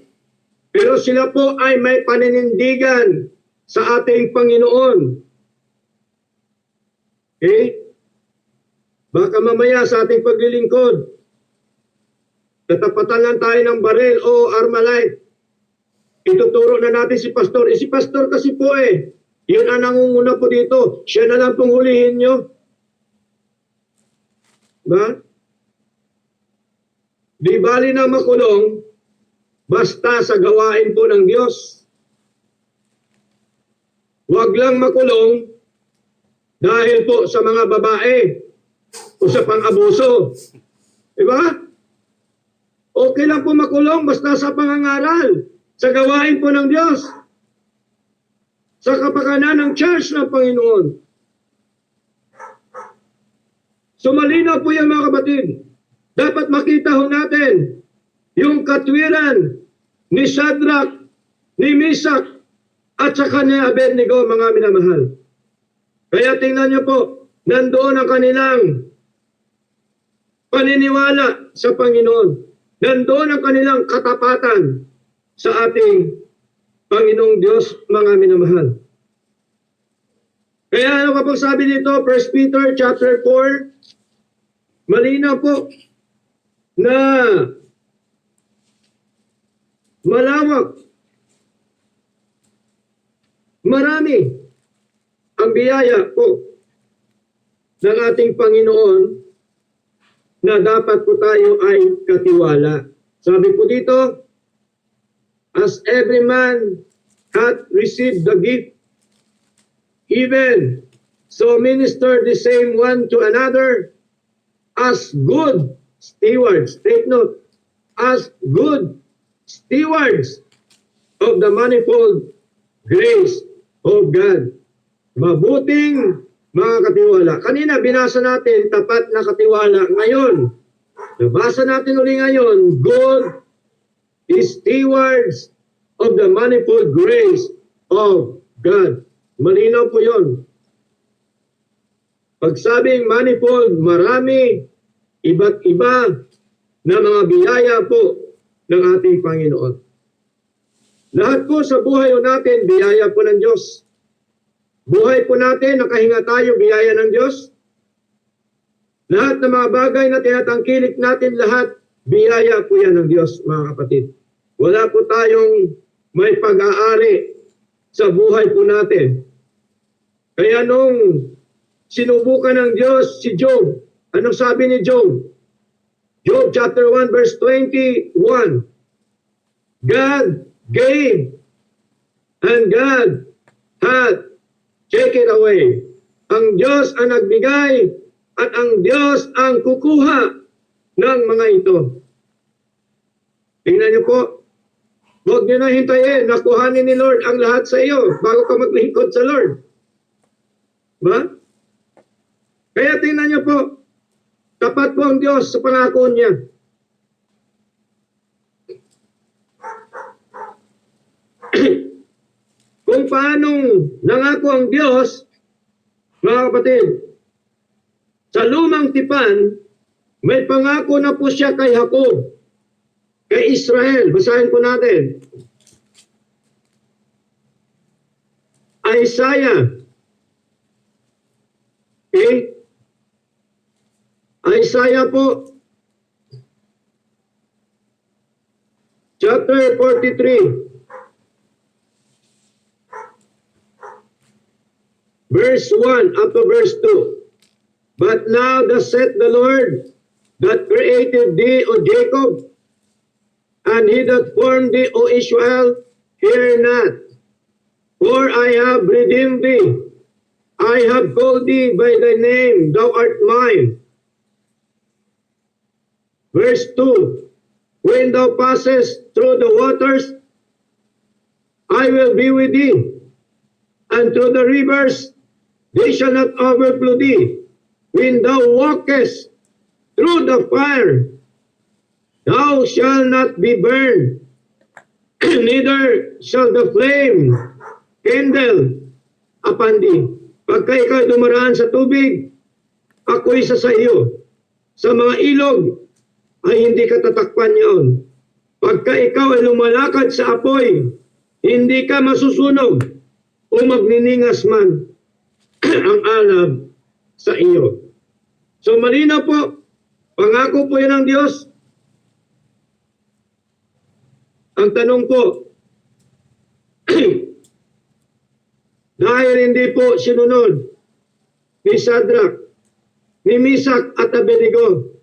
pero sila po ay may paninindigan sa ating Panginoon. Okay? Baka mamaya sa ating paglilingkod, tatapatan lang tayo ng baril o Armalite. Ituturo na natin si pastor. Si pastor kasi po yun ang nangunguna po dito. Siya na lang pong hulihin nyo. Ba? Di bali na makulong basta sa gawain po ng Diyos. Huwag lang makulong dahil po sa mga babae o sa pang-abuso. Diba? Okay lang po makulong basta sa pangangaral, sa gawain po ng Diyos, sa kapakanan ng church ng Panginoon. So malinaw po yan, mga kapatid. Dapat makita ho natin yung katwiran ni Shadrach, ni Meshach, at saka ni Abednego, mga minamahal. Kaya tingnan niyo po, nandoon ang kanilang paniniwala sa Panginoon. Nandoon ang kanilang katapatan sa ating Panginoong Diyos, mga minamahal. Kaya ano kapag sabi dito, 1 Peter chapter 4, malinaw po na malawak, marami ang biyaya po ng ating Panginoon na dapat po tayo ay katiwala. Sabi po dito, as every man hath received the gift, even so minister the same one to another as good stewards. Take note, as good stewards of the manifold grace of God. Mabuting mga katiwala. Kanina binasa natin tapat na katiwala. Ngayon, nabasa natin uli ngayon, good stewards of the manifold grace of God. Malinaw po yun. Pag sabing manifold, marami, iba't iba na mga biyaya po ng ating Panginoon. Lahat po sa buhay natin, biyaya po ng Diyos. Buhay po natin, nakahinga tayo, biyaya ng Diyos. Lahat ng mga bagay na tinatangkilik natin, lahat, biyaya po yan ng Diyos, mga kapatid. Wala po tayong may pag-aari sa buhay po natin. Kaya nung sinubukan ng Diyos si Job, anong sabi ni Job? Job chapter 1 verse 21. God gave and God hath taken away. Ang Diyos ang nagbigay at ang Diyos ang kukuha ng mga ito. Tingnan niyo po, huwag niyo na hintayin na kuhanin ni Lord ang lahat sa iyo bago ka maglingkod sa Lord. Ba? Kaya tingnan niyo po, tapat po ang Diyos sa pangako niya. Kung paanong nangako ang Diyos, mga kapatid, sa lumang tipan, may pangako na po siya kay Jacob, kay Israel. Basahin po natin. Isaiah. Okay? Isaiah po, chapter 43. Verse 1 up to verse 2. But now thus saith the Lord that created thee, O Jacob, and he that formed thee, O Israel, fear not. For I have redeemed thee. I have called thee by thy name, thou art mine. Verse 2. When thou passest through the waters, I will be with thee. And through the rivers, they shall not overflow thee. When thou walkest through the fire, thou shalt not be burned, Neither shall the flame kindle upon thee. Pagka ikaw dumaraan sa tubig, ako'y sa iyo. Sa mga ilog ay hindi ka tatakpan niyon. Pagka ikaw ay lumalakad sa apoy, hindi ka masusunog o magniningas man ang alab sa iyo. So malinaw po, pangako po yan ng Diyos. Ang tanong po, dahil hindi po sinunod ni Shadrach, ni Meshach at Abednego,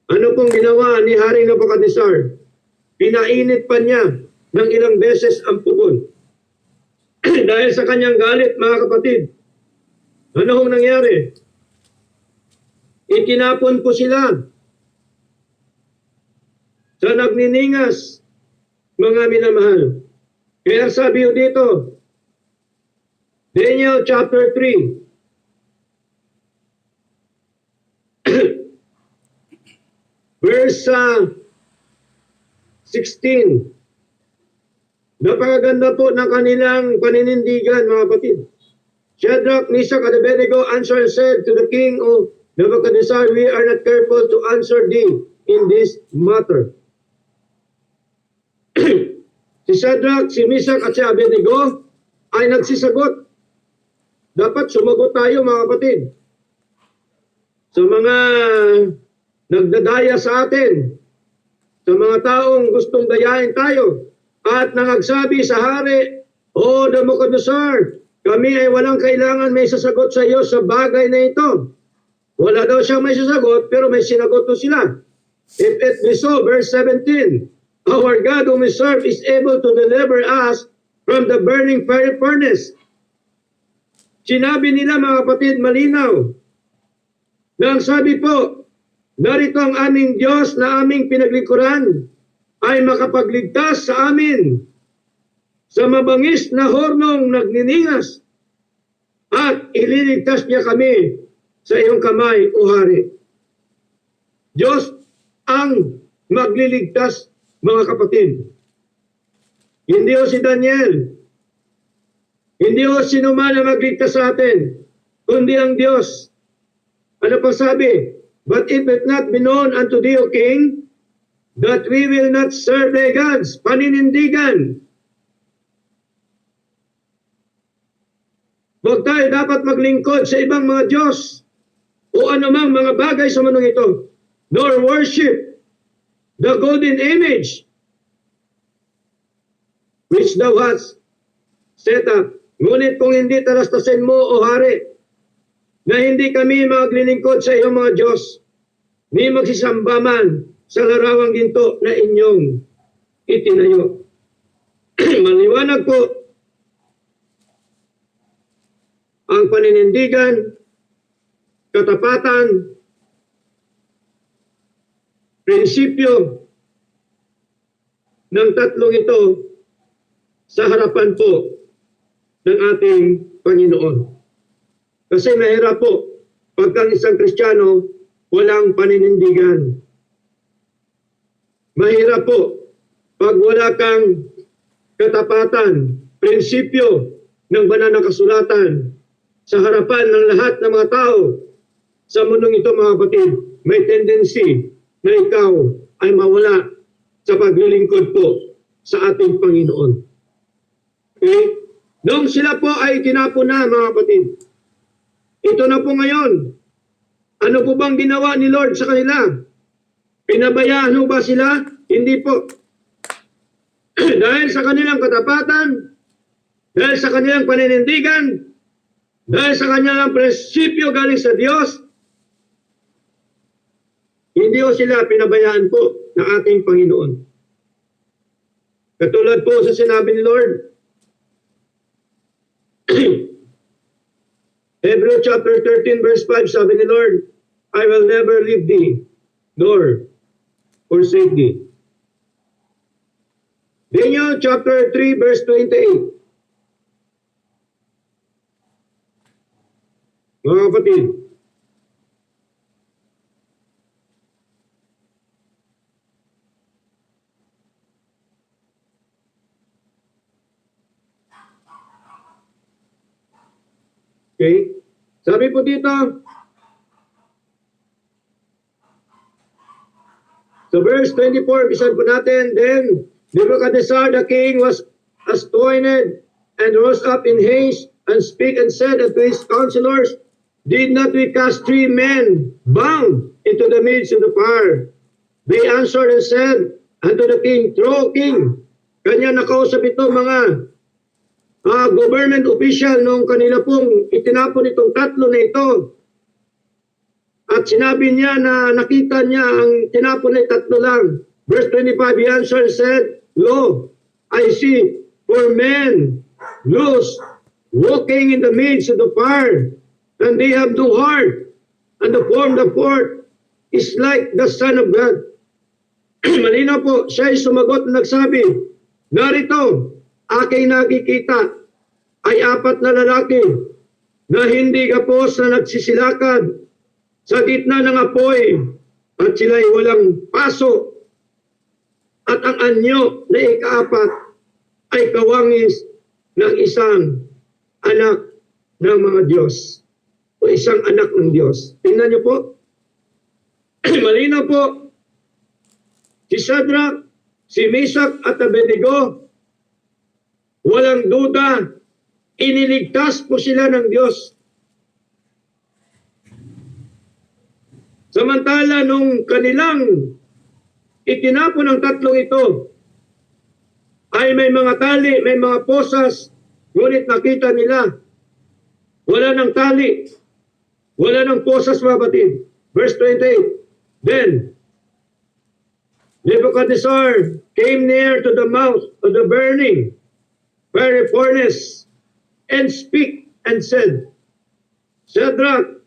ano pong ginawa ni Haring Nabukadnezar? Pinainit pa niya ng ilang beses ang pugon. Dahil sa kanyang galit, mga kapatid, ano hong nangyari? Itinapon po sila sa nagniningas, mga minamahal. Kaya sabi ko dito, Daniel chapter 3, verse 16. Napakaganda po ng kanilang paninindigan, mga kapatid. Shadrach, Meshach, and Abednego answered and said to the king of Nebuchadnezzar, we are not careful to answer thee in this matter. Si Shadrach, si Meshach at si Abednego ay nagsisagot. Dapat sumagot tayo, mga kapatid, sa mga nagdadaya sa atin, sa mga taong gustong dayain tayo, at nangagsabi sa hari, O Nebuchadnezzar, kami ay walang kailangan may sasagot sa iyo sa bagay na ito. Wala daw siyang may sasagot, pero may sinagot to sila. If it be so, verse 17, our God whom we serve is able to deliver us from the burning fiery furnace. Sinabi nila, mga kapatid, malinaw, na ang sabi po, narito ang aming Diyos na aming pinaglikuran ay makapagligtas sa amin sa mabangis na hornong nagniningas at ililigtas niya kami sa iyong kamay, O Hari. Diyos ang magliligtas, mga kapatid. Hindi o si Daniel, hindi o sino man ang magligtas sa atin, kundi ang Diyos. Ano pa sabi? But if it not be known unto thee, O King, that we will not serve thy gods, paninindigan. Huwag tayo dapat maglingkod sa ibang mga Diyos o anumang mga bagay sa mundong ito, nor worship the golden image which thou hast set up. Ngunit kung hindi talastasin mo, O Hari, na hindi kami maglilingkod sa iyong mga Diyos, ni magsisamba man sa larawang ginto na inyong itinayo. Maliwanag po ang paninindigan, katapatan, prinsipyo ng tatlong ito sa harapan po ng ating Panginoon. Kasi mahirap po pagka isang Kristiyano walang paninindigan. Mahirap po pag wala kang katapatan, prinsipyo ng banal na kasulatan sa harapan ng lahat ng mga tao sa mundong ito, mga kapatid. May tendency na ikaw ay mawala sa paglilingkod po sa ating Panginoon. Okay? Noong sila po ay tinapon na, mga kapatid, ito na po ngayon. Ano po bang ginawa ni Lord sa kanila? Pinabayaan ba sila? Hindi po. Dahil sa kanilang katapatan, dahil sa kanilang paninindigan, dahil sa kanilang prinsipyo galing sa Diyos, hindi po sila pinabayaan po ng ating Panginoon. Katulad po sa sinabi ni Lord, Hebrews chapter 13 verse 5, sabi ni Lord, I will never leave thee, nor forsake thee. Daniel chapter 3 verse 28. Mga kapatid, Okay? Sabi po dito, so verse 24, bisan po natin, then Nebuchadnezzar the king was astonished and rose up in haste and spake and said unto his counselors, did not we cast 3 men bound into the midst of the fire? They answered and said unto the king, true king. Kanya nakausap ito mga government official nung kanila pong itinapon itong tatlo na ito. At sinabi niya na nakita niya ang tinapon na tatlo lang. Verse 25, he answered and said, lo, I see 4 men loose, walking in the midst of the fire, and they have no heart, and the form of the fourth is like the Son of God. Malinaw po, siya ay sumagot na nagsabi, narito, aking nakikita ay 4 na lalaki na hindi kapos na nagsisilakad sa gitna ng apoy at sila'y walang paso. At ang anyo na ika-4 ay kawangis ng isang anak ng mga Diyos o isang anak ng Diyos. Tingnan niyo po. Malinaw po. Si Shadrach, si Meshach at Abednego, walang duda, iniligtas po sila ng Diyos. Samantala nung kanilang itinapon ng tatlong ito, ay may mga tali, may mga posas, ngunit nakita nila, wala ng tali, wala ng posas, mga batid. Verse 28, then Nebuchadnezzar came near to the mouth of the burning fiery furnace and speak and said, Shadrach,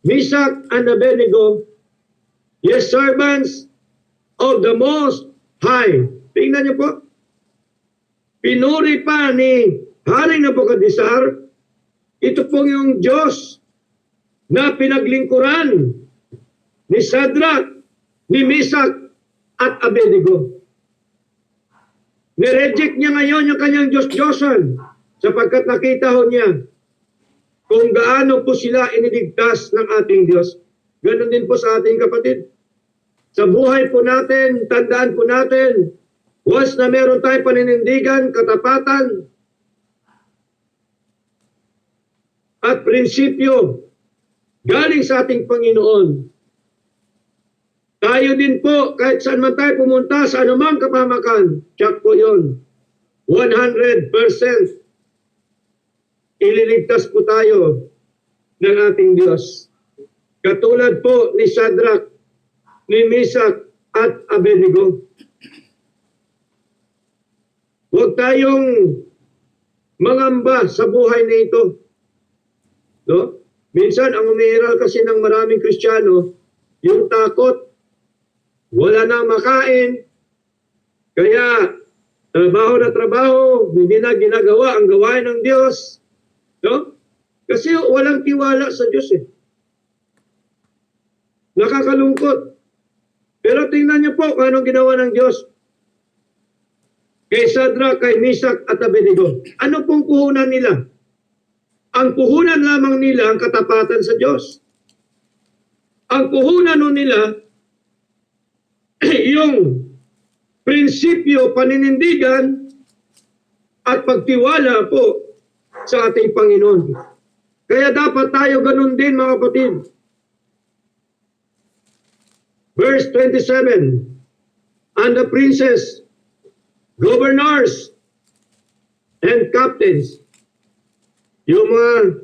Meshach, and Abednego, ye servants of the Most High. Tingnan niyo po. Pinuri pa ni Haring Nebuchadnezzar, ito pong yung Diyos na pinaglingkuran ni Shadrach, ni Meshach, at Abednego. Nireject niya ngayon yung kanyang Diyos-Diyosan sapagkat nakita ho niya kung gaano po sila iniligtas ng ating Diyos. Ganon din po sa ating kapatid. Sa buhay po natin, tandaan po natin, once na meron tayong paninindigan, katapatan, at prinsipyo galing sa ating Panginoon, tayo din po, kahit saan man tayo pumunta, sa anumang kapamakan, check po yun, 100% ililigtas po tayo ng ating Diyos. Katulad po ni Shadrach, ni Meshach, at Abednego. Huwag tayong mangamba sa buhay na ito. No? Minsan, ang umiiral kasi ng maraming Kristiyano, yung takot, wala nang makain, kaya trabaho na trabaho, hindi na ginagawa ang gawain ng Diyos. No? Kasi walang tiwala sa Diyos eh. Nakakalungkot. Pero tingnan niyo po kung anong ginawa ng Diyos kay Shadrach, kay Meshach at Abednego. Ano pong puhunan nila? Ang puhunan lamang nila ang katapatan sa Diyos. Ang puhunan nila yung prinsipyo, paninindigan at pagtiwala po sa ating Panginoon. Kaya dapat tayo ganun din, mga kapatid. Verse 27, and the princes, governors, and captains. Yung mga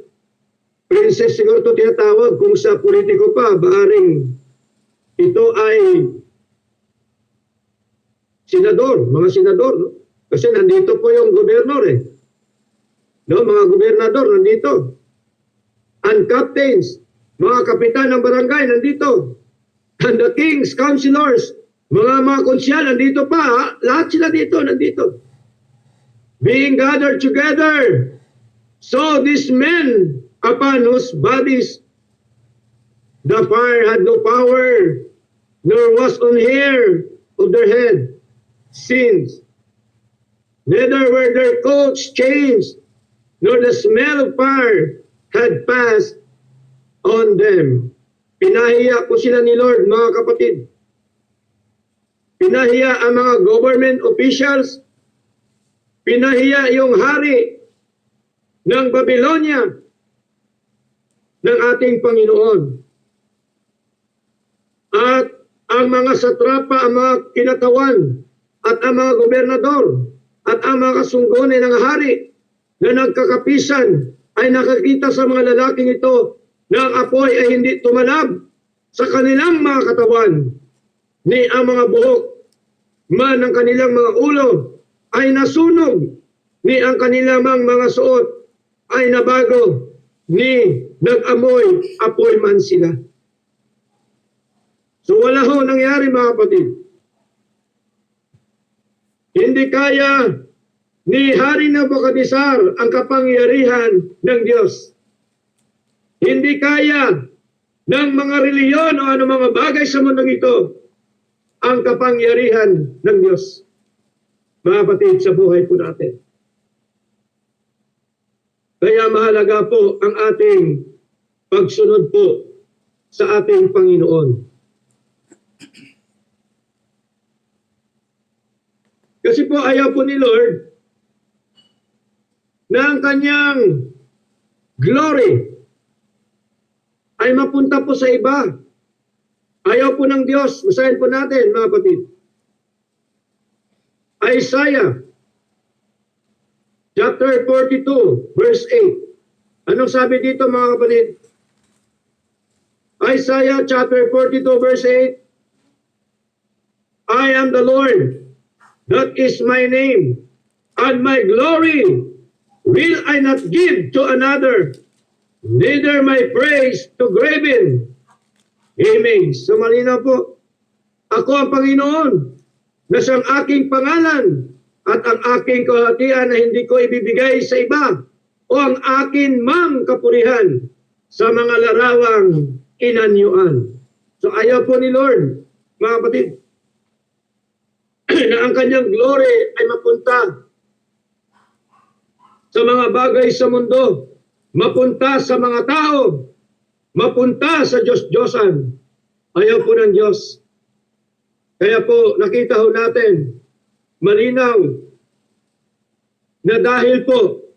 princess siguro ito tinatawag, kung sa politiko pa, baaring ito ay senador, mga senador. No? Kasi nandito po yung gobernador eh. No, mga gobernador nandito. And captains, mga kapitan ng barangay nandito. And the king's counselors, mga konsyal nandito pa. Ha? Lahat sila dito, nandito. Being gathered together. So these men upon whose bodies the fire had no power, nor was on hair of their head sins. Neither were their coats changed, nor the smell of fire had passed on them. Pinahiya po sila ni Lord, mga kapatid. Pinahiya ang mga government officials. Pinahiya yung hari ng Babylonia ng ating Panginoon. At ang mga satrapa, ang mga kinatawan, at ang mga gobernador, at ang mga kasunggones ng hari na nagkakapisan ay nakakita sa mga lalaking ito na ang apoy ay hindi tumalab sa kanilang mga katawan, ni ang mga buhok man ng kanilang mga ulo ay nasunog, ni ang kanilang mga suot ay nabago, ni nag-amoy apoy man sila. So wala ho nangyari, mga kapatid. Hindi kaya ni Hari Nabukadnezar ang kapangyarihan ng Diyos. Hindi kaya ng mga reliyon o ano mga bagay sa mundong ito ang kapangyarihan ng Diyos. Mga kapatid, sa buhay po natin. Kaya mahalaga po ang ating pagsunod po sa ating Panginoon. Kasi po ayaw po ni Lord na ang kanyang glory ay mapunta po sa iba. Ayaw po ng Diyos. Basahin po natin, mga kapatid. Isaiah chapter 42 verse 8. Anong sabi dito, mga kapatid? Isaiah chapter 42 verse 8. I am the Lord, that is my name, and my glory will I not give to another, neither my praise to graven image. So malinaw po, ako ang Panginoon, na siyang aking pangalan, at ang aking kahatian na hindi ko ibibigay sa iba, o ang akin mang kapurihan sa mga larawang inanyuan. So ayaw po ni Lord, mga kapatid, na ang kanyang glory ay mapunta sa mga bagay sa mundo, mapunta sa mga tao, mapunta sa Diyos-Diyosan. Ayaw po ng Diyos. Kaya po nakita ho natin, malinaw na dahil po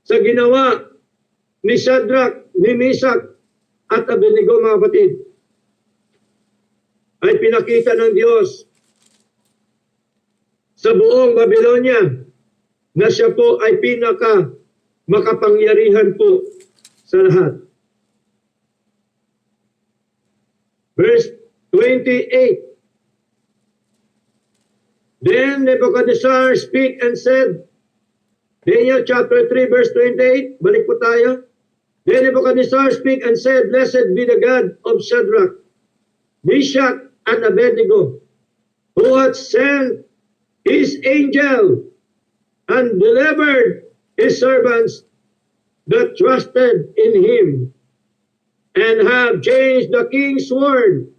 sa ginawa ni Shadrach, ni Meshach at Abednego, mga kapatid, ay pinakita ng Diyos sa buong Babylonia na siya po ay pinaka makapangyarihan po sa lahat. Verse 28. Then Nebuchadnezzar speak and said, Daniel chapter 3 verse 28, balik po tayo. Then Nebuchadnezzar speak and said, Blessed be the God of Shadrach, Meshach, and Abednego, who hath sent his angel and delivered his servants that trusted in him, and have changed the king's word,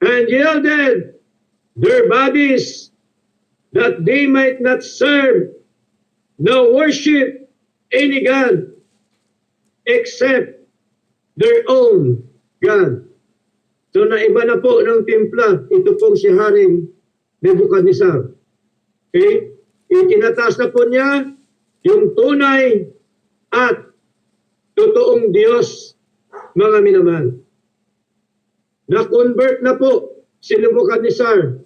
and yielded their bodies, that they might not serve nor worship any God except their own God. So naiba na po ng timpla, ito pong si Haring Nebuchadnezzar. Okay? Itinataas na po niya yung tunay at totoong Diyos, mga minamahal. Na-convert na po si Nebuchadnezzar.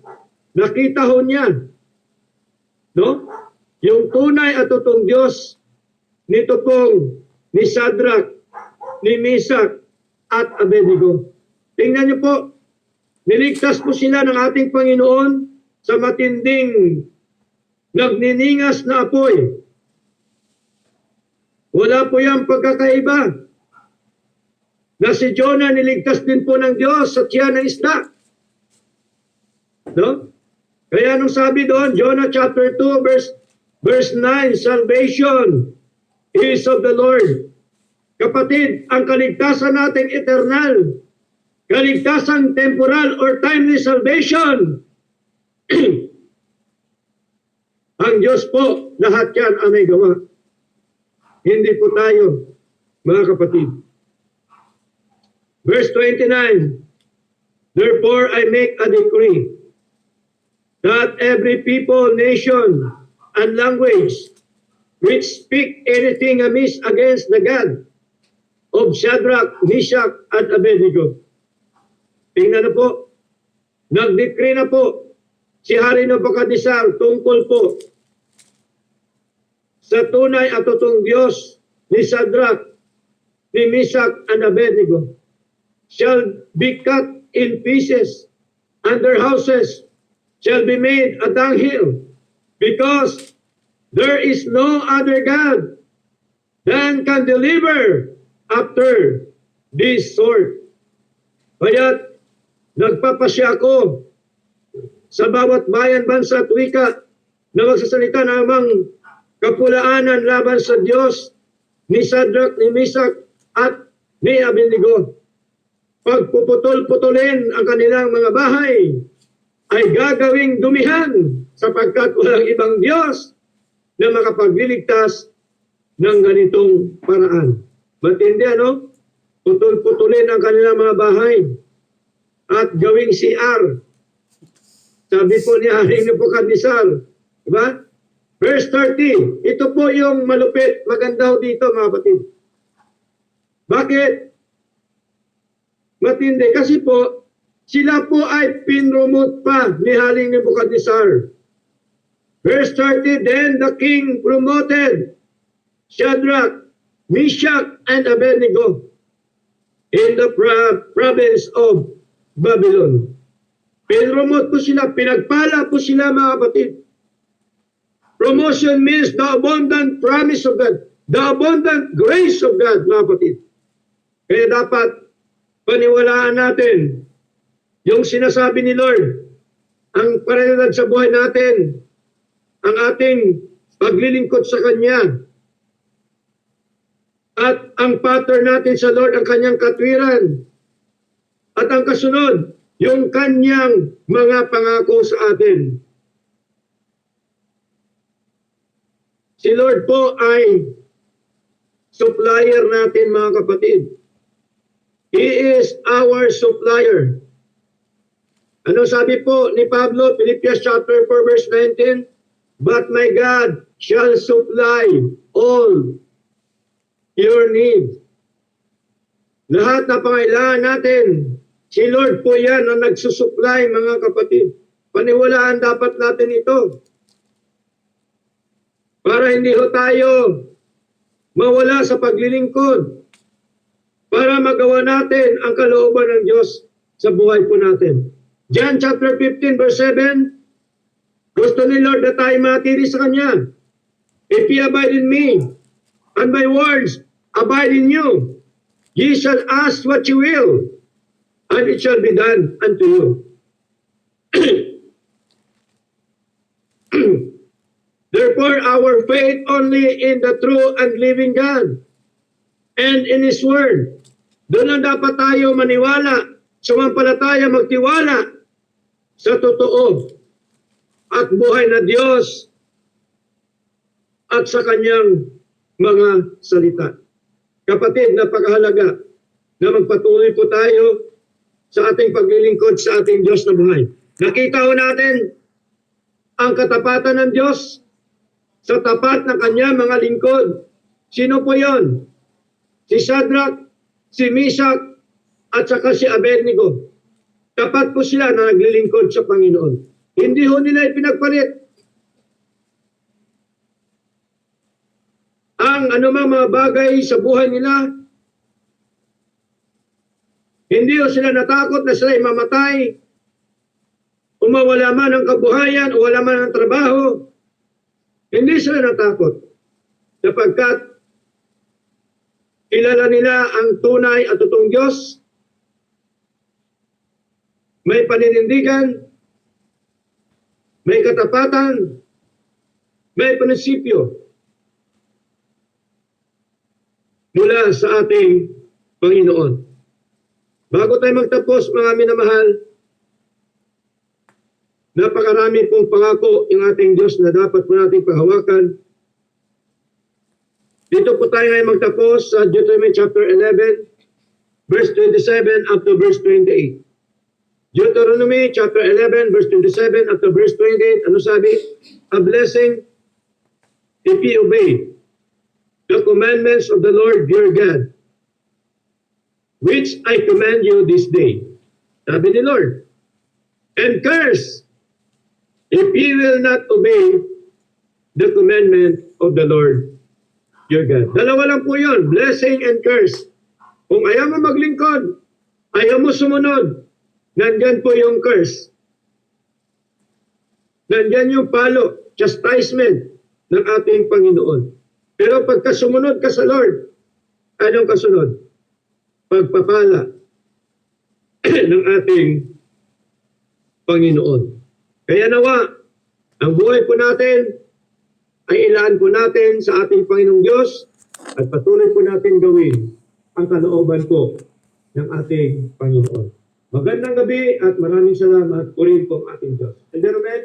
Nakita ho niya, no? Yung tunay at totoong Diyos nito pong ni Shadrach, ni Meshach, at Abednego. Tingnan niyo po, niligtas po sila ng ating Panginoon sa matinding nagniningas na apoy. Wala po yung pagkakaiba na si Jonah niligtas din po ng Diyos sa tiyan ng isda. No? Kaya nung sabi doon, Jonah chapter 2 verse 9, salvation is of the Lord. Kapatid, ang kaligtasan nating eternal, kaligtasan temporal or timely salvation, ang Diyos po, lahat yan ang may gawa. Hindi po tayo. mga kapatid. Verse 29, therefore I make a decree that every people, nation, and language which speak anything amiss against the God of Shadrach, Meshach, and Abednego. Tingnan na po, nag-decree na po si Hari Nebuchadnezzar tungkol po sa tunay at totoong Diyos ni Shadrach, ni Meshach, and Abednego shall be cut in pieces, and their houses shall be made a dunghill, because there is no other God that can deliver after this sort. Kaya't nagpapasya ako sa bawat bayan, bansa at wika na magsasalita namang kapulaanan laban sa Diyos ni Shadrach, ni Meshach, at ni Abednego. Pagpuputol-putulin ang kanilang mga bahay ay gagawing dumihan, sapagkat walang ibang Diyos na makapagliligtas ng ganitong paraan. Matindi, ano? Putol-putulin ang kanilang mga bahay at gawing CR. Sabi po ni Haring Nebuchadnezzar, diba? Verse 30, ito po yung malupit, maganda dito mga kapatid. Bakit? Matindi, kasi po, sila po ay pinromote pa ni Haring Nebuchadnezzar. Verse 30, then the king promoted Shadrach, Meshach, and Abednego in the province of Babylon. Pinromote po sila, pinagpala po sila mga kapatid. Promotion means the abundant promise of God, the abundant grace of God, mga kapatid. Kaya dapat paniwalaan natin yung sinasabi ni Lord, ang paralidad sa buhay natin, ang ating paglilingkod sa Kanya, at ang pattern natin sa Lord, ang Kanyang katwiran, at ang kasunod, yung Kanyang mga pangako sa atin. Si Lord po ay supplier natin mga kapatid. He is our supplier. Ano sabi po ni Pablo, Philippians chapter 4 verse 19? But my God shall supply all your needs. Lahat na pangailangan natin, si Lord po yan ang nagsusupply mga kapatid. Paniwalaan dapat natin ito. Para hindi ho tayo mawala sa paglilingkod. Para magawa natin ang kalooban ng Diyos sa buhay po natin. John chapter 15 verse 7, gusto ni Lord na tayo matiri sa Kanya. If ye abide in me, and my words abide in you, ye shall ask what you will, and it shall be done unto you. Therefore, our faith only in the true and living God and in His Word. Doon lang dapat tayo maniwala, sumampalataya, magtiwala sa totoo at buhay na Diyos at sa Kanyang mga salita. Kapatid, napakahalaga na magpatuloy po tayo sa ating paglilingkod sa ating Diyos na buhay. Nakita ho natin ang katapatan ng Diyos sa tapat ng Kanyang mga lingkod. Sino po yon? Si Shadrach, si Meshach, at saka si Abednego. Tapat po sila na naglilingkod sa Panginoon. Hindi ho nila ipinagpalit ang anumang mga bagay sa buhay nila. Hindi ho sila natakot na sila mamatay, o mawala man ang kabuhayan, o wala man ang trabaho. Hindi sila natakot, sapagkat kilala nila ang tunay at totoong Diyos. May paninindigan, may katapatan, may prinsipyo mula sa ating Panginoon. Bago tayo magtapos, mga minamahal, napakarami pong pangako yung ating Diyos na dapat po nating panghawakan. Dito po tayo ngayon magtapos sa Deuteronomy chapter 11, verse 27 up to verse 28. Deuteronomy chapter 11, verse 27 up to verse 28. Ano sabi? A blessing if ye obey the commandments of the Lord your God, which I command you this day. Sabi ni Lord. And curse if ye will not obey the commandment of the Lord your God. Dalawa lang po yun, blessing and curse. Kung ayaw mo maglingkod, ayaw mo sumunod, nandyan po yung curse. Nandyan yung palo, chastisement ng ating Panginoon. Pero pagka sumunod ka sa Lord, anong kasunod? Pagpapala ng ating Panginoon. Kaya nawa, ang buhay po natin ay ilaan po natin sa ating Panginoong Diyos at patuloy po natin gawin ang kalooban po ng ating Panginoon. Magandang gabi at maraming salamat po rin po ang ating Diyos. Gentlemen,